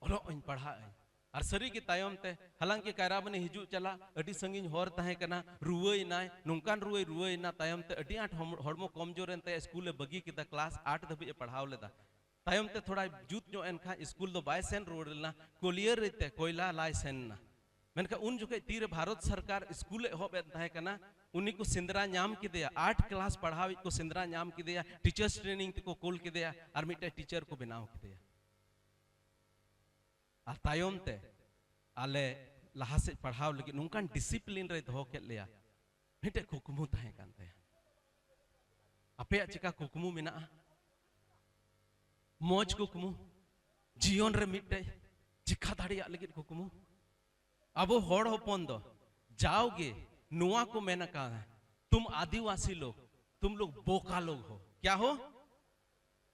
ओलो इन पढ़ा और सरी के तायम ते हालांकि कायरा बने हिजु चला अडी संगिन होर तहे कना रुवई नाय नुकान रुवई ना तायम ते अडी आठ हड़मो कमजोर एनते स्कूल बगी किदा क्लास 8 धबी पढ़ाव लेदा तायम ते थोड़ा जूत जो एनखा स्कूल दो बाय सेन रोड ना कोलियर रेते कोयला लाय सेन ना मेनका उन जुके तीर भारत सरकार स्कूल हो बे तहे कना उन्हीं को सिंदरा नाम की दिया 8 क्लास पढ़ावी को सिंदरा नाम की दिया टीचर्स ट्रेनिंग को कोल की दिया और मिटे टीचर को बनाव की दिया और तायम ते आले लहा से पढ़ाव लगी नुकान डिसिप्लिन रे दो के लिया मिटे कुकमु तहे कानते आपे चिका कुकमु मेना मौज कुकमु जीवन रे मिटे चिखा दाड़ी लगी कुकमु अब होड़ होपन दो जाओगे नुआ को मैंने कहा है, तुम आदिवासी लोग, तुम लोग बोका लोग हो। क्या हो?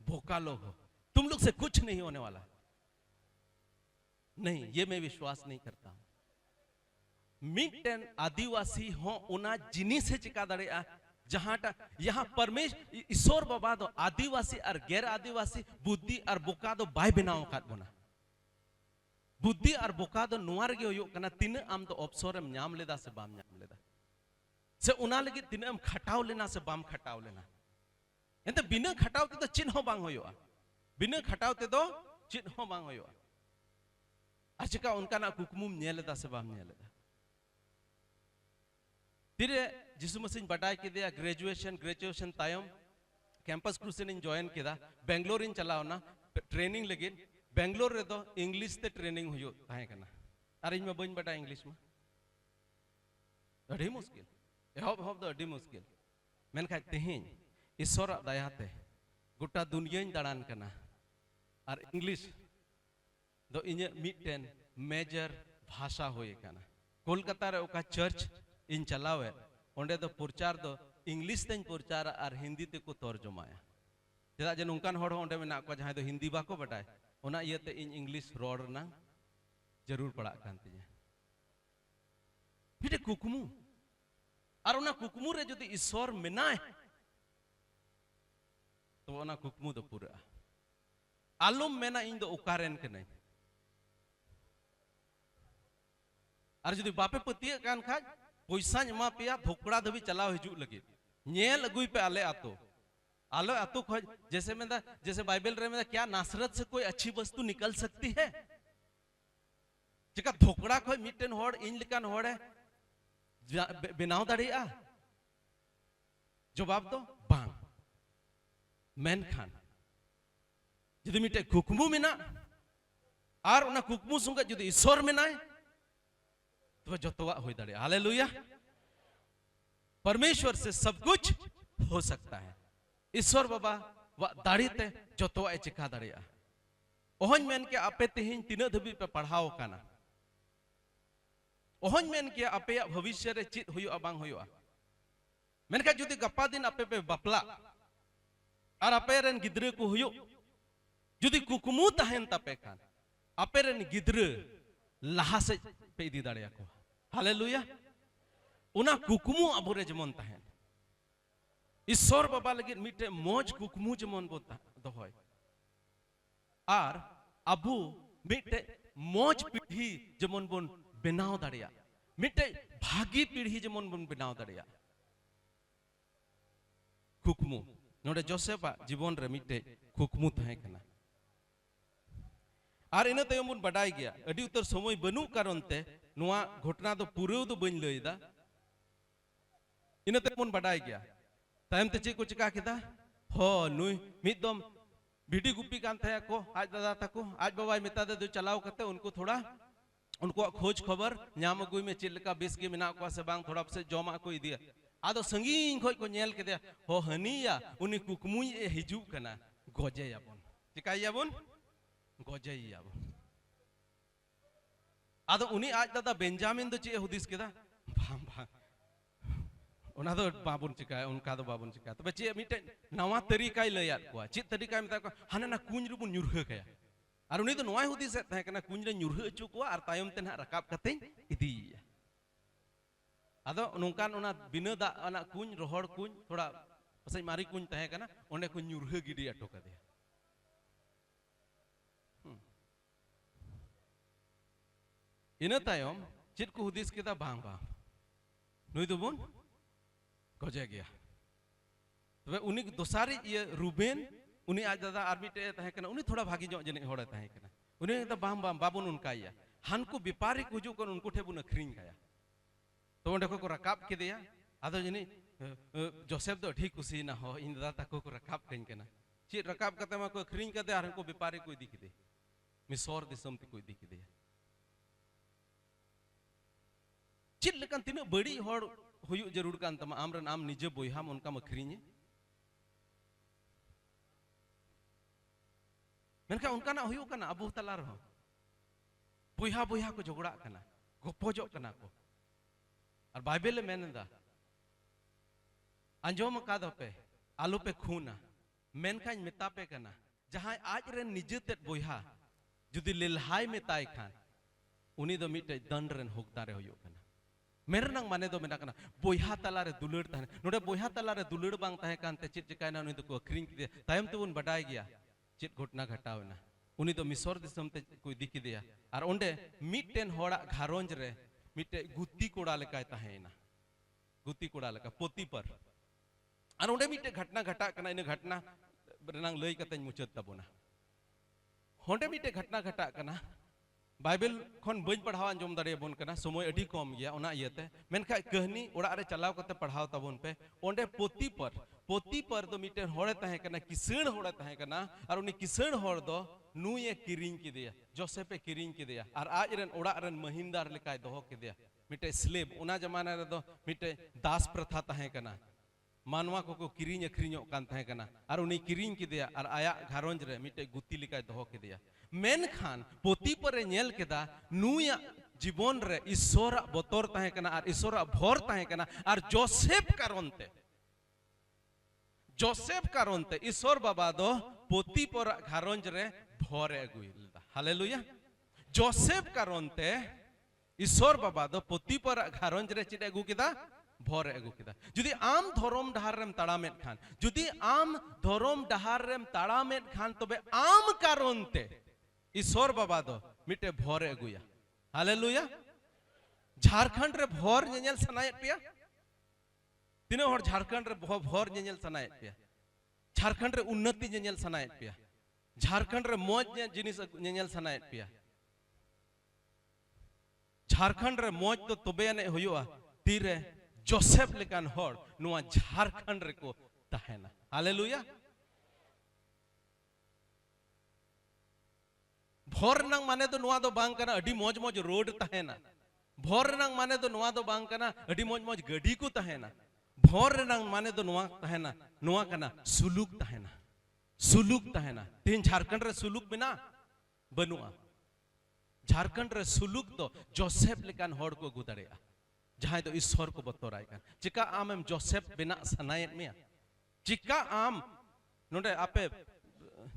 बोका लोग हो। तुम लोग से कुछ नहीं होने वाला। नहीं, ये मैं विश्वास नहीं करता हूं। मिट्टेन आदिवासी हो उना जिनिस से चिका दड़े जहां यहाँ परमेश्वर ईश्वर बाबा दो आदिवासी और गैर आदिवासी बुद्धि और बोका दो बाय बनाओ काट बोना। बुद्धि और बोका दो नुआ रगे होयो कना तीन आम तो अवसर एम नाम लेदा से बाम नाम लेदा से उना लगे तीन आम खटाव लेना से बाम खटाव लेना। एंते बिना खटाव ते तो चिन्ह हो बांग होयो। बिना खटाव ते तो चिन्ह हो बांग होयो। अचका उनका ना कुकमुम नेलेदा से बाम नेलेदा। फिर जिसु मसीह बटाई के दिया ग्रेजुएशन तायम कैंपस क्रूसेन इन जॉइन किया बेंगलोर इन चलाओ ना ट्रेनिंग लगे बेंगलोर रे तो इंग्लिश ते ट्रेनिंग हुयो ताहे कना अरे इन में बन बटा इंग्लिश में अड़ी मुश्किल एहब दो अड़ी मुश्किल मेन खाय तेहिन ईश्वर दयाते गोटा दुनिया इन दाड़ान कना और इंग्लिश दो इने मिटन मेजर भाषा होए कना कोलकाता रे ओका चर्च इन चलावे ओंडे दो प्रचार दो इंग्लिश तेन प्रचार और हिंदी ते को तर्जुमाया चेदा जे नोंकान होड़ ओंडे मेना को जहां दो हिंदी बाको बटाय ओना इयते इन इंग्लिश रोड ना जरूर पड़ा कान तिया फिटे कुकमु और ओना कुकमु रे जदि ईश्वर मेनाय तो ओना कुकमु दो पूरा आलम मेना इन दो ओकारेन कने और जदि बापे पतिया कान खाज पैसा एमा पेया धोकड़ा धबी चलाव हिजू लगे नेल अगुई पे आले आतो खोज जैसे में जैसे बाइबल रे में क्या नासरत से कोई अच्छी वस्तु निकल सकती है चिका धोकड़ा खोज मिटन होड़ इन लिकान होड़ है बनाव दाड़िया जवाब दो बांग मेन खान जदि मिटे कुकमु मेना और उना कुकमु संगे जदि ईश्वर मेनाय तो जोतवा हो दाड़े हालेलुया परमेश्वर से सब कुछ हो सकता है ईश्वर बाबा वा दाड़ीते जोतवा चिका दाड़िया ओहन मेन के आपे तेहिन तीन धबी पे पढ़ाओ काना ओहन मेन के आपे भविष्य रे चित हुयो बांग हुयो मेनका जुदी गप्पा दिन आपे पे बपला और आपे रेन गिद्रे को हुयो जुदी कुकमु तहन तपे खान आपे रेन गिद्रे लहा से पे इदी दाड़िया को हालेलुया उना कुकमु अबुरे जमन तहन ईश्वर बाबा लगे मिटे मौज कुकमु जमन बोता दोहय और अबु मिटे मौज पीढ़ी जमन बोन बनाव दाड़िया मिटे भागी पीढ़ी जमन बोन बनाव दाड़िया कुकमु नोडे जोसेफ जीवन रे मिटे कुकमु तहे कना और इन तयम बन बडाई गया अड़ी उतर समय बनू कारण ते नुआ घटना तो पूरे तो बन लईदा इन तयम बन बडाई गया तायम ते चे को चिका किदा हो नुई मिदम भिडी गुप्पी कान थे को आज दादा तको आज बाबा मिता दे चलाव करते उनको थोड़ा उनको खोज खबर नाम अगुई में चिलका बिस के मिना को से बांग थोड़ा से जमा को दिया आदो संगीन खोज को नेल के दे हो हनिया उनी कुकमुई हिजू कना गोजे याबन चिका याबन गोजे याबन आदो उनी आज दादा बेंजामिन दो चे हुदिस केदा भाम भाम उना दो बाबुन चिका उनका दो बाबुन चिका तबे चे मिटे नवा तरीका लया को चे तरीका मिता को हाना ना कुंज रुबुन न्युरह कया और उनी तो नवा हुदिस तहे कना कुंज रे न्युरह अचु को और तायम ते ना रकाब कते इदी आदो नोंकान उना बिना दा अना कुंज रोहड़ कुंज थोड़ा पसई मारी कुंज तहे कना ओंडे को न्युरह गिडी अटो कदे इन तायम चित को हुदिस केदा बांग बांग नुई दो बुन गोजे गया तबे उनी दोसारी ये रूबेन उनी आज दादा आर्मीटे तहे कना उनी थोड़ा भागी जो जने होड़े तहे कना उनी दा बाम बाम बाबुन उनका या हानको व्यापारी को जो उनको ठेबुन अखरिंग गया तो ओंडे को रकाब के दिया आदो जनी जोसेफ दो ठीक खुशी ना हो इन दादा तको को रकाब कइन कना चे रकाब कते मा को अखरिंग कते आर को व्यापारी को दिख दे मिसोर दिसम ती को दिख दे चिल लेकिन तीन बड़ी होड़ हुयु जरूर कान तमा आमरन आम निजे बोयहाम उनका मखरीने मेनका उनका ना हुयु कना अबु तला रहो बोयहा बोयहा को झगड़ा कना गोपोजो कना को और बाइबल मेनदा अंजोम कादो पे आलू पे खूना मेनखान मेता पे कना जहां आज रे निजते बोहा जुदी लिलहाय मेताय खान उनी दो मिटे दंड रेन होगदारे होयो कना मेरनांग माने दो मेना कना बोहा तलारे दुलड़ तहने नोडे बोहा तलारे दुलड़ बांग तहे कानते चित चिकायना उनी तो को अखरिंग किदे तायम तो उन बडाय गया चित घटना घटावना उनी तो मिसर दिसम ते कोई दिखि दिया और ओंडे मिटेन होड़ा घारोंज रे मिटे गुत्ती कोड़ा लेकाय तहेना गुत्ती कोड़ा लेका पोती पर और ओंडे मिटे घटना घटा कना इन घटना रेनांग लई कते मुचत तबोना होंडे मिटे घटना घटा कना बाइबल खन बई पढ़ाव अंजम दाड़े बोन कना समय अडी कम गया ओना इयते मेनखा कहनी ओड़ा रे चलाव कते पढ़ाव तबोन पे ओंडे पोती पर दो मिटे होड़े तहे कना किसण होड़े तहे कना और उनी किसण होड़ दो नुये किरिंग किदिया जोसेफे किरिंग किदिया और आज रेन ओड़ा रेन महिंदार लेकाय दोहो किदिया मिटे स्लेब ओना जमाना रे दो मिटे दास प्रथा तहे कना मानवा को किरिंग अखरिंग कान तहे कना और उनी किरिंग किदिया और आया घारोंज रे मिटे गुत्ती लेकाय दोहो किदिया मेनखान पोती पर नेल केदा नुया जीवन रे ईश्वर बतर तहे कना और ईश्वर भोर तहे कना और जोसेफ कारणते ईश्वर बाबा दो पोती पर घारोंज रे भोरे अगुइलदा हालेलुया जोसेफ कारणते ईश्वर बाबा दो पोती पर घारोंज रे चिट अगु किदा भोरे अगु किदा जुदी आम धर्म डहार रेम ताड़ामेद खान जुदी आम धर्म डहार रेम ताड़ामेद खान तबे आम कारणते ईश्वर बाबा दो मिटे भोरे अगुया हालेलुया झारखंड रे भोर नेल सनायत पिया तीनों हर झारखंड रे भोर नेल सनायत पिया झारखंड रे उन्नति नेल सनायत पिया झारखंड रे मौज जिनिस नेल सनायत पिया झारखंड रे मौज तो तबे ने होयुआ तीरे जोसेफ लेकान हर नुआ झारखंड रे को तहेना हालेलुया भोर नंग माने तो नुआ दो बांग कना अडी मौज मौज रोड तहेना भोर नंग माने तो नुआ दो बांग कना अडी मौज मौज गडी को तहेना भोर नंग माने तो नुआ तहेना नुआ कना सुलूक तहेना तीन झारखंड रे सुलूक बिना बनुआ झारखंड रे सुलूक तो जोसेफ लेकान हर को गुदड़ेया जहां तो ईश्वर को बतोराय कान चिका आम एम जोसेफ बिना सनायत मिया चिका आम नोडे आपे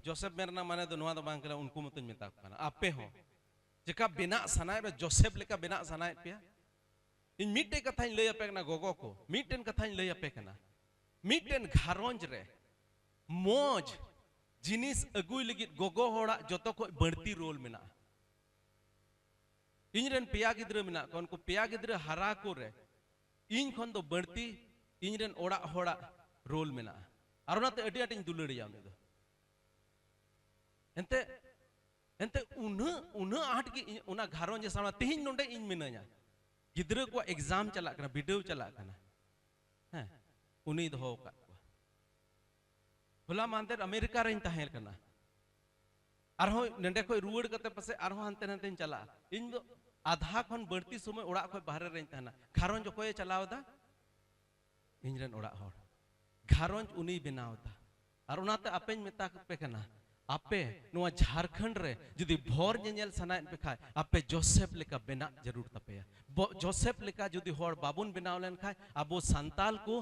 जोसेफ मेरना माने तो नुआ तो बांग कला उनको मतन मेता काना आपे हो चिका बिना सनाय बे जोसेफ लेका बिना सनाय पिया इन मिटे कथाइन लय अपे कना गोगो को मिटेन कथाइन लय अपे कना मिटेन घारोंज रे मौज जिनिस अगुई लगित गोगो होड़ा जतो को बढ़ती रोल मेना इन रेन पिया गिद्र मेना कोन को पिया गिद्र हरा को रे इन खन तो बढ़ती इन रेन ओड़ा होड़ा रोल मेना और ओनाते अडी आटिन दुलड़िया उनी दो एंते उन्ह आठ की उना घारों जे सामना तिहिन नोंडे इन मिनाया गिद्र को एग्जाम चला कना बिडव चला कना हैं उनी दो का भला मानते अमेरिका रेन तहेल कना आरो नंडे कोई रुवड़ कते पसे आरो हनते नते चला इन दो आधा खन बढ़ती समय ओड़ा को बाहर रेन तहना घारों जो कोई चलावदा इन रेन ओड़ा होड़ घारों उनी बनावदा और उनाते अपेन मेता पे कना आपे नुआ झारखंड रे जुदी भोर नेल सनायन पे खाय आपे जोसेफ लेका बेना जरूर तपेया जोसेफ लेका जुदी होड़ बाबुन बनाव लेन खाय अबो संताल को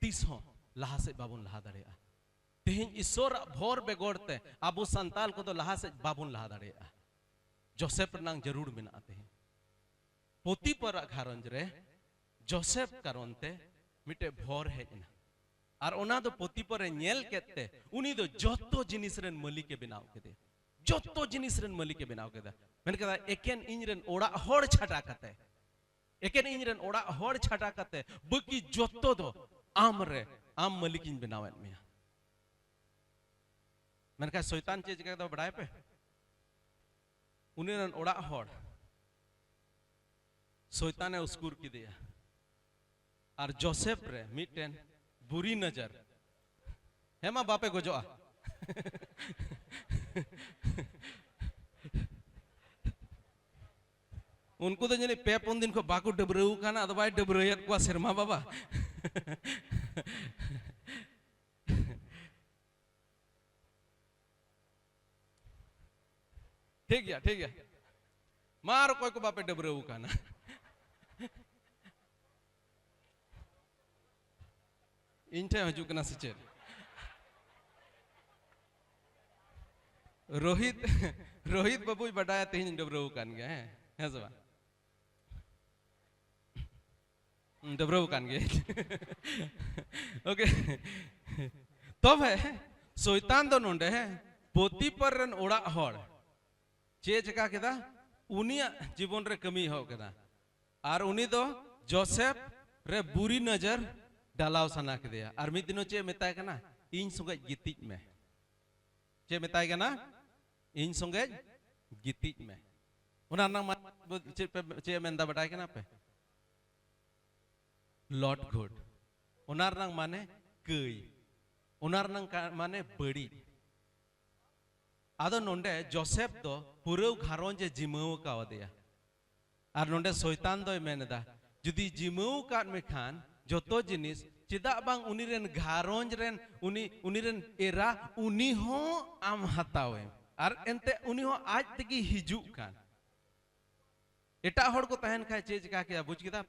30 हो लहा से बाबुन लहा दड़ेया तेहिन ईश्वर भोर बेगोड़ते अबो संताल को तो लहा से बाबुन लहा दड़ेया जोसेफ नांग जरूर बिनाते हैं पोती पर घारंज रे जोसेफ कारणते मिटे भोर हेजना और ओना दो पोती पर नेल केते उनी दो जोतो जिनिस रेन मालिक के बनाव केदे जोतो जिनिस रेन मालिक के बनाव केदा मेन कदा एकेन इन रेन ओड़ा होड़ छाटा कते एकेन इन रेन ओड़ा होड़ छाटा कते बकी जोतो दो आम मालिक इन बनावेन मिया मेन का शैतान चीज के दो बड़ाए पे उनी रेन ओड़ा होड़ शैतान ने उस्कुर की दिया और जोसेफ रे मिटेन बुरी नजर हेमा बापे गोजोआ उनको तो जने पे पुन दिन को बाकू डबरेउ काना अदबाय डबरेयत को शर्मा बाबा ठीक है मार कोई को बापे डबरेऊ काना इन ठे हजु कना से चेद रोहित बाबू बटाया तेहिन डबरेऊ कान गया है सवा डबरेऊ कान गया ओके तब है शैतान दो नोंडे है पोती पर रन ओड़ा होड़ चे चका केदा उनिया जीवन रे कमी हो केदा आर उनी दो जोसेफ रे बुरी नजर डालाव सना के दिया आर मिद दिनो चे मेताय कना इन संगे गितिज में चे मेताय कना इन संगे गितिज में उना ना चे मेंदा बटाय कना पे लॉर्ड गुड उनार नंग माने कई उनार नंग माने बड़ी आदो नोंडे जोसेफ दो पूरे घारों जे जिमाव का वदिया आर नोंडे शैतान दो मेनदा जुदी जिमाव काट में खान जोतो जिनिस चिदा बांग उनी रेन घारों रेन उनी रेन एरा उनी हो आम हतावे आर एंते उनी हो आज तकी हिजू कान एटा होड़ को तहन खाए चे चिका किया बुझ किदा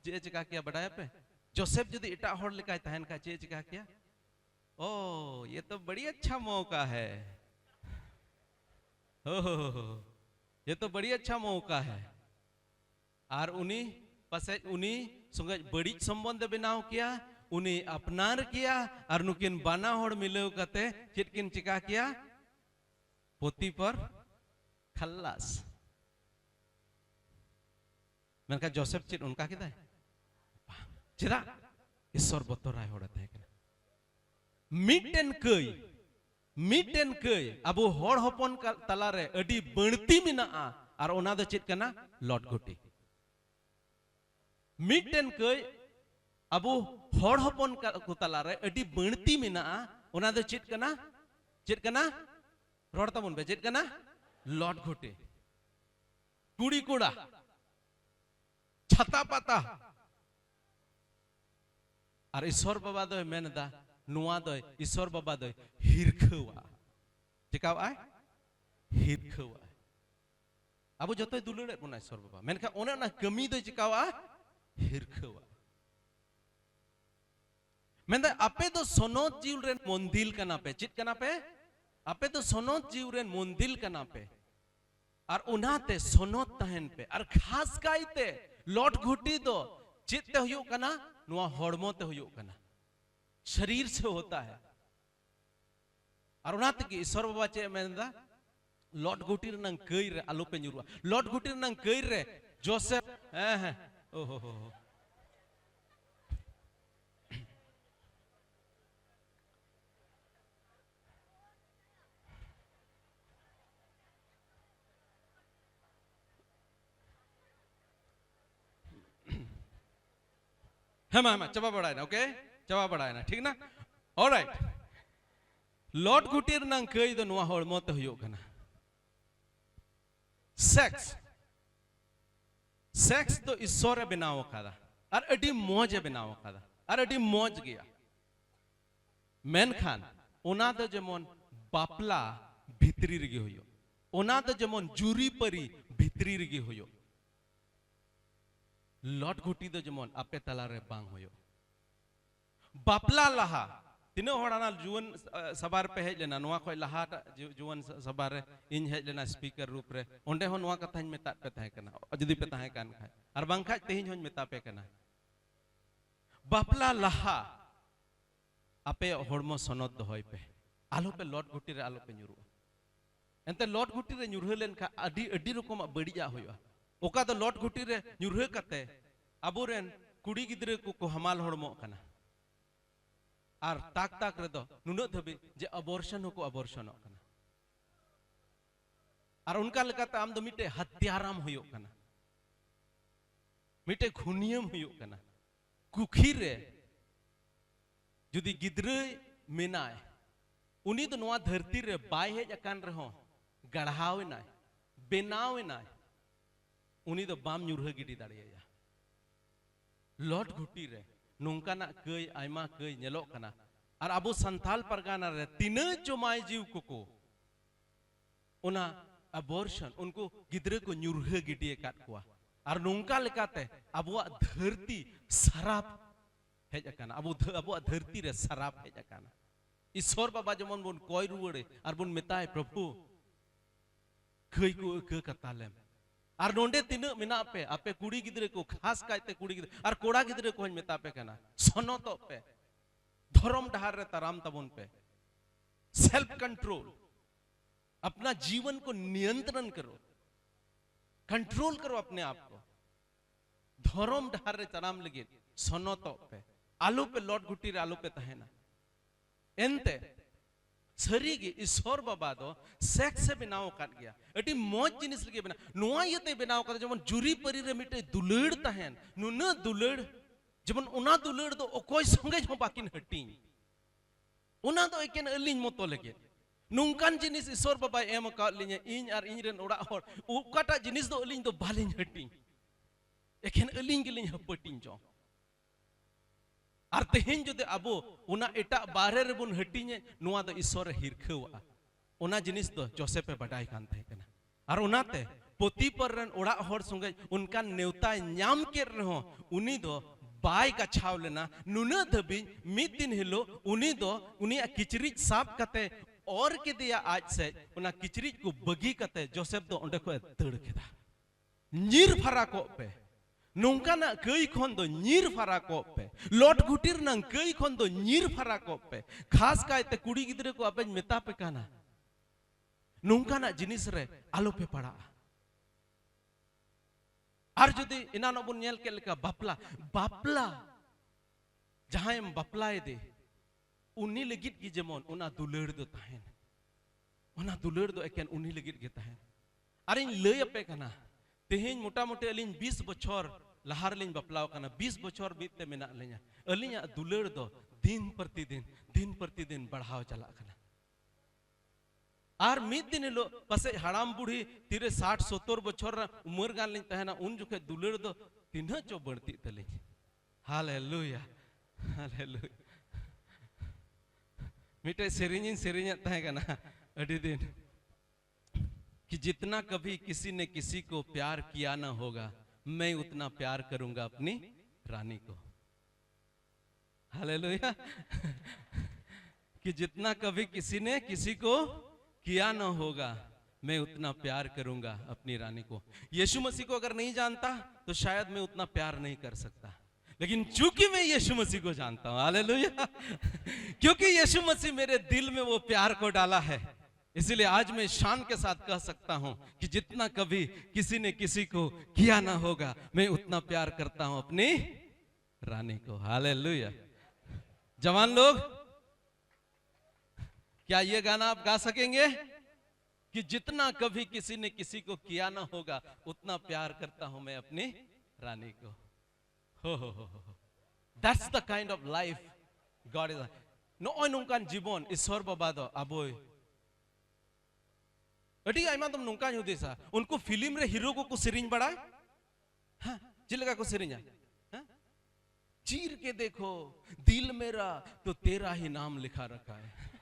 चे चिका किया बढ़ाया पे जोसेफ जुदी एटा होड़ लिखाए तहन खाए चे चिका किया ओ ये तो बड़ी अच्छा मौका है हो ये तो बड़ी अच्छा मौका है आर उनी पसे उनी संगे बड़ी संबंध बनाव किया उनी अपनार किया और नुकिन बाना होड़ मिलेव कते चिटकिन चिका किया पोती पर खल्लास मैंने जोसेफ चिट उनका किदा चिदा ईश्वर बतोराय होड़ते हैं मिटेन कई अब होड़ होपन तलारे अडी बणती मिना और ओना दो चिट कना लॉर्ड घुटी मिटेन कई अब होड़ होपन को तलारे अडी बणती मिना ओना दो चिट कना रोड तमुन बे चिट कना लॉर्ड घुटी कुड़ी कुड़ा छता पाता और ईश्वर बाबा दो मेनदा नुआ दो ईश्वर बाबा दो हिरखवा चिकाव आय हिरखवा अब जो तो दुलड़े बना ईश्वर बाबा मेनखा ओने ना कमी दो चिकाव आ हिरखवा मेनदा आपे दो सोनोत जीव रेन मंदिल कना पे चित कना पे आपे दो सोनोत जीव रेन मंदिल कना पे और उनाते सोनोत तहन पे और खास काइते लॉट घुटी दो चित्ते हुयो कना नुआ होड़मो ते हुयो कना शरीर से होता है और उनाते की ईश्वर बाबा चे मेंदा लॉट घुटी नंग कई रे आलो पे न्युरुआ लॉट घुटी नंग कई रे जोसेफ ओहो हम चबा बढ़ाए ना ओके चबा बढ़ाए ना ठीक ना ऑलराइट लॉर्ड गुटीर नंग कई दो नुआ होड़ मोते हुयो कना सेक्स तो ईश्वर बनाव कादा और अडी मौज बनाव कादा और अडी मौज गया मेन खान ओना दो जेमन बापला भितरी रगी हुयो ओना दो जेमन जुरी परी भितरी रगी हुयो लॉर्ड घुटी दो जेमन आपे तलारे बांग होयो बापला लहा तीनो होड़ाना जुवन सबार पे हेज लेना नुआ खोय लहा जुवन सबार इन हेज लेना स्पीकर रूप रे ओंडे हो नुआ कथा इन मेता पे ताहे कना जदी पे ताहे कान खाय और बांखा तेहिन होन मेता पे कना बापला लहा आपे होड़मो सनद दोहय पे आलो पे लॉर्ड घुटी रे आलो पे न्युरुआ एंते लॉर्ड घुटी रे न्युरह लेन का अडी रकम बड़िया होयो ओका तो लॉट घुटी रे न्युरह कते अबोरेन कुड़ी गिद्रे को हमाल होड़मो कना और ताक ताक रे दो नुनो धबी जे अबॉर्शन हो को अबॉर्शन कना और उनका लगाता आम दो मिटे हत्याराम होयो कना मिटे खुनियम होयो कना कुखी रे जुदी गिद्रे मेनाय उनी तो नवा धरती रे बाय हेज अकान रहो गढ़ावे नाय बेनावे नाय उनी तो बाम न्युरह गिडी दाड़िया लॉर्ड घुटी रे नोंकाना कई आयमा कई नेलो कना और अबो संथाल परगाना रे तीन चोमाय जीव को ओना abortion unku gidre ko nyurhe gidie kat kuah ar nungka lekate abuak dharti sarap hej akana abuak dharti re sarap hej akana ईश्वर बाबा जमन बुन कोई रुवड़े और बुन मिताए प्रभु कई को के कतालेम और नोंडे तीन मिना पे आपे कुड़ी गिदरे को खास कायते कुड़ी गिदरे और कोड़ा गिदरे को मिता पे कहना सोनो तो पे धर्म डहार रे तराम तबुन पे सेल्फ कंट्रोल अपना जीवन को नियंत्रण करो कंट्रोल करो अपने आप को धर्म डहार रे तराम लगे सोनो तो पे आलू पे लौट गुटी रे आलू पे तहेना एंते सरीगे ईश्वर बाबा दो सेक्स से बनाओ काट गया अटी मौज जिनिस लगे बना नुआ यते बनाओ काट जमन जुरी परी रे मिटे दुलेड़ तहन नुना दुलेड़ जमन उना दुलेड़ दो ओकोय संगे जो बाकिन हटी उना दो एकेन अलिन मतो लगे नुंकान जिनिस ईश्वर बाबा एम का लिnya इन आर इन रेन ओड़ा हर उकाटा जिनिस दो अलिन दो बालिन हटी एकेन अलिन गेलिन हपटिन जो और तेहन जो अब उना एटा बाहरे रे बुन हटिने नुआ दो ईश्वर हिरखवा उना जिनिस दो जोसेफ बडाई कान तहे कना और उनाते पोती पर रन ओड़ा हर संगे उनका नेवता न्याम के रहो उनी दो बाय का छाव लेना नुना धबी मिद दिन हिलो उनी दो उनी किचरिज साफ कते और के दिया आज से उना किचरिज को बगी कते जोसेफ दो ओंडे को तड़ केदा नीर फरा को पे नौकाना कई खन दो नीर फरा को पे लौट गुटीर नंग कई खन दो नीर फरा को पे खास कायते कुड़ी गिदरे को अबे मिता पे काना नौकाना जिनिस रे आलो पे पड़ा आर जुदी इनानो बुन नेल के लेका बापला बापला जहां एम बापलाए दे उन्नी लगित की जेमन उना दुलेड़ दो तहेन उना दुलेड़ दो एकेन उन्नी लगित के तहेन अरे इन लय पे काना तेहेन मोटा मोटे अलिन 20 बछर लहार लिन बपलाव काना 20 बछर बीते मेना ले냐 अलिया दुलेड़ दो दिन प्रतिदिन बढ़ाव चला काना आर मिद दिन लो पसे हड़ाम बुढ़ी तीरे 60-70 बछर उमर गान लिन तहना उन जुखे दुलेड़ दो तिन्हा चो बढ़ती तले हालेलुया हालेलुया मिटे सेरिंग तहे काना अडी दिन कि जितना कभी किसी ने किसी को प्यार किया ना होगा मैं उतना प्यार करूंगा अपनी रानी को हालेलुया कि जितना कभी किसी ने किसी को किया ना होगा मैं उतना प्यार करूंगा अपनी रानी को यीशु मसीह को अगर नहीं जानता तो शायद मैं उतना प्यार नहीं कर सकता लेकिन चूंकि मैं यीशु मसीह को जानता हूं हालेलुया क्योंकि यीशु मसीह मेरे दिल में वो प्यार को डाला है इसलिए आज मैं शान के साथ कह सकता हूं कि जितना कभी किसी ने किसी को किया ना होगा मैं उतना प्यार करता हूं अपनी रानी को हालेलुया जवान लोग क्या ये गाना आप गा सकेंगे कि जितना कभी किसी ने किसी को किया ना होगा उतना प्यार करता हूं मैं अपनी रानी को हो that's the kind of life God is no नोंकान जीवन ईश्वर बाबा दो अबोय अटी आयमा तुम नोंका हुदेसा उनको फिल्म रे हीरो को सेरिंग बड़ा हां चिलगा को सेरिंगा हां चीर के देखो दिल मेरा तो तेरा ही नाम लिखा रखा है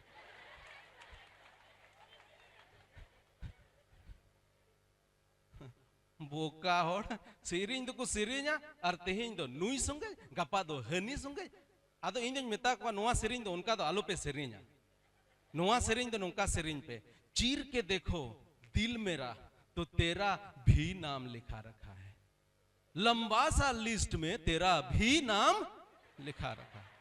बोका होड़ सेरिंग तो को सेरिंगा और तेहिं दो नुई संगे गपा दो हनी संगे आदो इन मिता को नोआ सेरिंग दो उनका तो आलो पे सेरिंगा नोआ सेरिंग दो नोंका सेरिंग पे चीर के देखो दिल मेरा तो तेरा भी नाम लिखा रखा है लंबा सा लिस्ट में तेरा भी नाम लिखा रखा है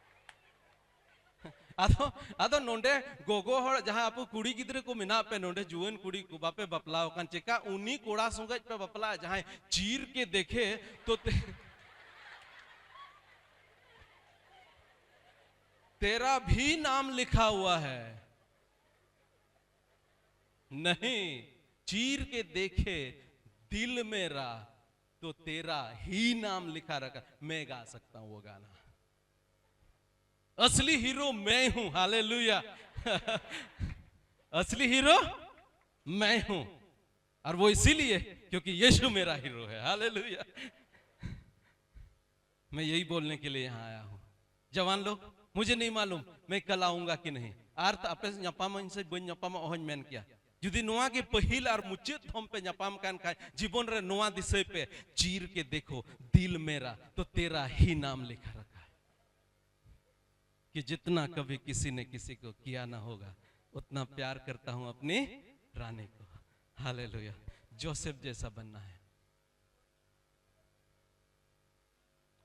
आदो नोंडे गोगो हर जहां आपको कुड़ी गिदरे को मिना पे नोंडे जुवन कुड़ी को बापे बपलाव कान चेका उन्हीं कोड़ा सुंगज पे बपला जहां चीर के देखे तो तेरा भी नाम लिखा हुआ है नहीं चीर के देखे दिल मेरा तो तेरा ही नाम लिखा रखा मैं गा सकता हूं वो गाना असली हीरो मैं हूं हालेलुया असली हीरो मैं हूं और वो इसीलिए क्योंकि यीशु मेरा हीरो है हालेलुया मैं यही बोलने के लिए यहां आया हूं जवान लोग मुझे नहीं मालूम मैं कल आऊंगा कि नहीं आर्थ अपने न्यापामा से बन न्यापामा ओहन मैन किया जुदी नोआ के पहिल और मुचित धम पे नपाम कान खाए जीवन रे नोआ दिशे पे चीर के देखो दिल मेरा तो तेरा ही नाम लिखा रखा है कि जितना कभी किसी ने किसी को किया ना होगा उतना प्यार करता हूं अपनी रानी को। हालेलुया। जोसेफ जैसा बनना है।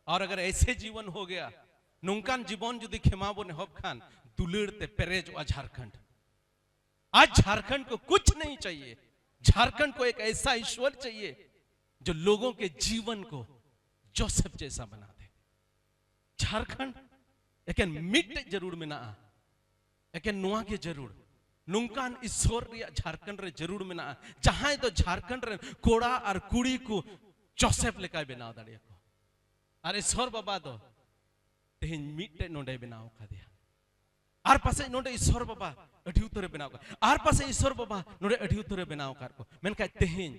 और अगर ऐसे जीवन हो गया नुकान जीवन जुदी खेमाबो ने हब खान दुलड़ते पेरेज व झारखंड। आज झारखंड को कुछ नहीं चाहिए, झारखंड को एक ऐसा ईश्वर चाहिए जो लोगों के जीवन को जोसेफ जैसा बना दे। झारखंड एक मिट जरूर में ना एक नुआ के जरूर नुकान ईश्वर झारखंड रे जरूर में ना जहां तो झारखंड रे कोड़ा और कुड़ी को जोसेफ लेका बनाव दाड़े को और ईश्वर बाबा दो तेहन मिटे नोडे बनाव का दिया आर पासे नोडे ईश्वर बाबा अठी उतरे बनाव का आर पासे ईश्वर बाबा नोडे अठी उतरे बनाव का को मेनका तेहन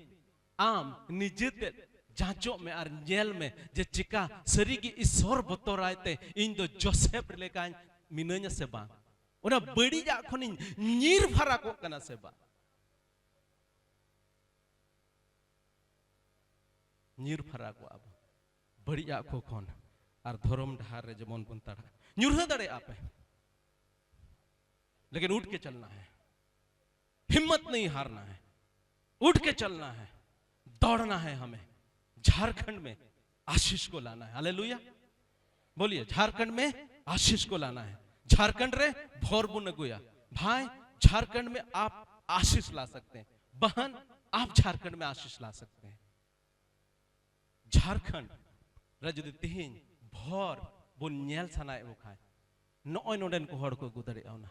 आम निजेते जांचो में और जेल में जे चिका सरी की ईश्वर बतोरायते इन दो जोसेफ लेका मिनन्या से बा उना बड़ी जा खनि नीर भरा को कना से बा नीर भरा को अब बड़ी जा को कोन और धर्म ढार रे जमन बन तड़ा न्यूरह दड़े आपे लेकिन उठ के चलना है, हिम्मत नहीं हारना है, उठ के चलना है, दौड़ना है। हमें झारखंड में आशीष को लाना है। हालेलुया बोलिए। झारखंड में आशीष को लाना है। झारखंड रे भोरबु नगुया भाई झारखंड में आप आशीष ला सकते हैं। बहन आप झारखंड में आशीष ला सकते हैं। झारखंड रजद तिहिन भोर बुन नेल सनाए वो खाए नॉय नोडन को हड़ को गुदरे आना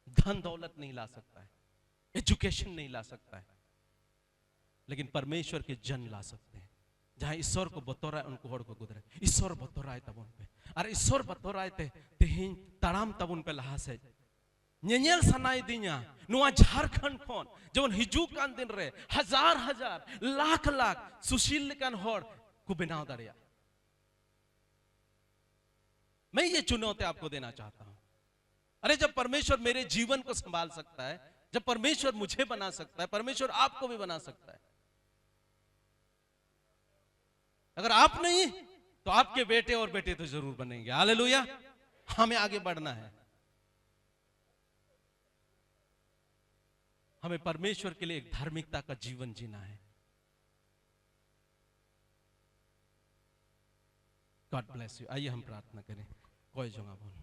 धन दौलत नहीं ला सकता है, एजुकेशन नहीं ला सकता है, लेकिन परमेश्वर के जन ला सकते हैं। जहां ईश्वर को बतौरा उनको हड़ को गुदरे ईश्वर बतौरा तब उन पे और ईश्वर बतौरा तेहिन तड़ाम तब उन पे लहा से नेल सनाई दिया नुआ झारखंड खोन जब हिजू कान दिन रे हजार हजार लाख लाख सुशील कान हड़ को बनाव दड़िया। मैं ये चुनौती आपको देना चाहता हूं। अरे जब परमेश्वर मेरे जीवन को संभाल सकता है, जब परमेश्वर मुझे बना सकता है, परमेश्वर आपको भी बना सकता है। अगर आप नहीं तो आपके बेटे और बेटे तो जरूर बनेंगे। हालेलुया। हमें आगे बढ़ना है। हमें परमेश्वर के लिए एक धार्मिकता का जीवन जीना है। God bless you. आइए हम प्रार्थना करें। कोई जगह बोल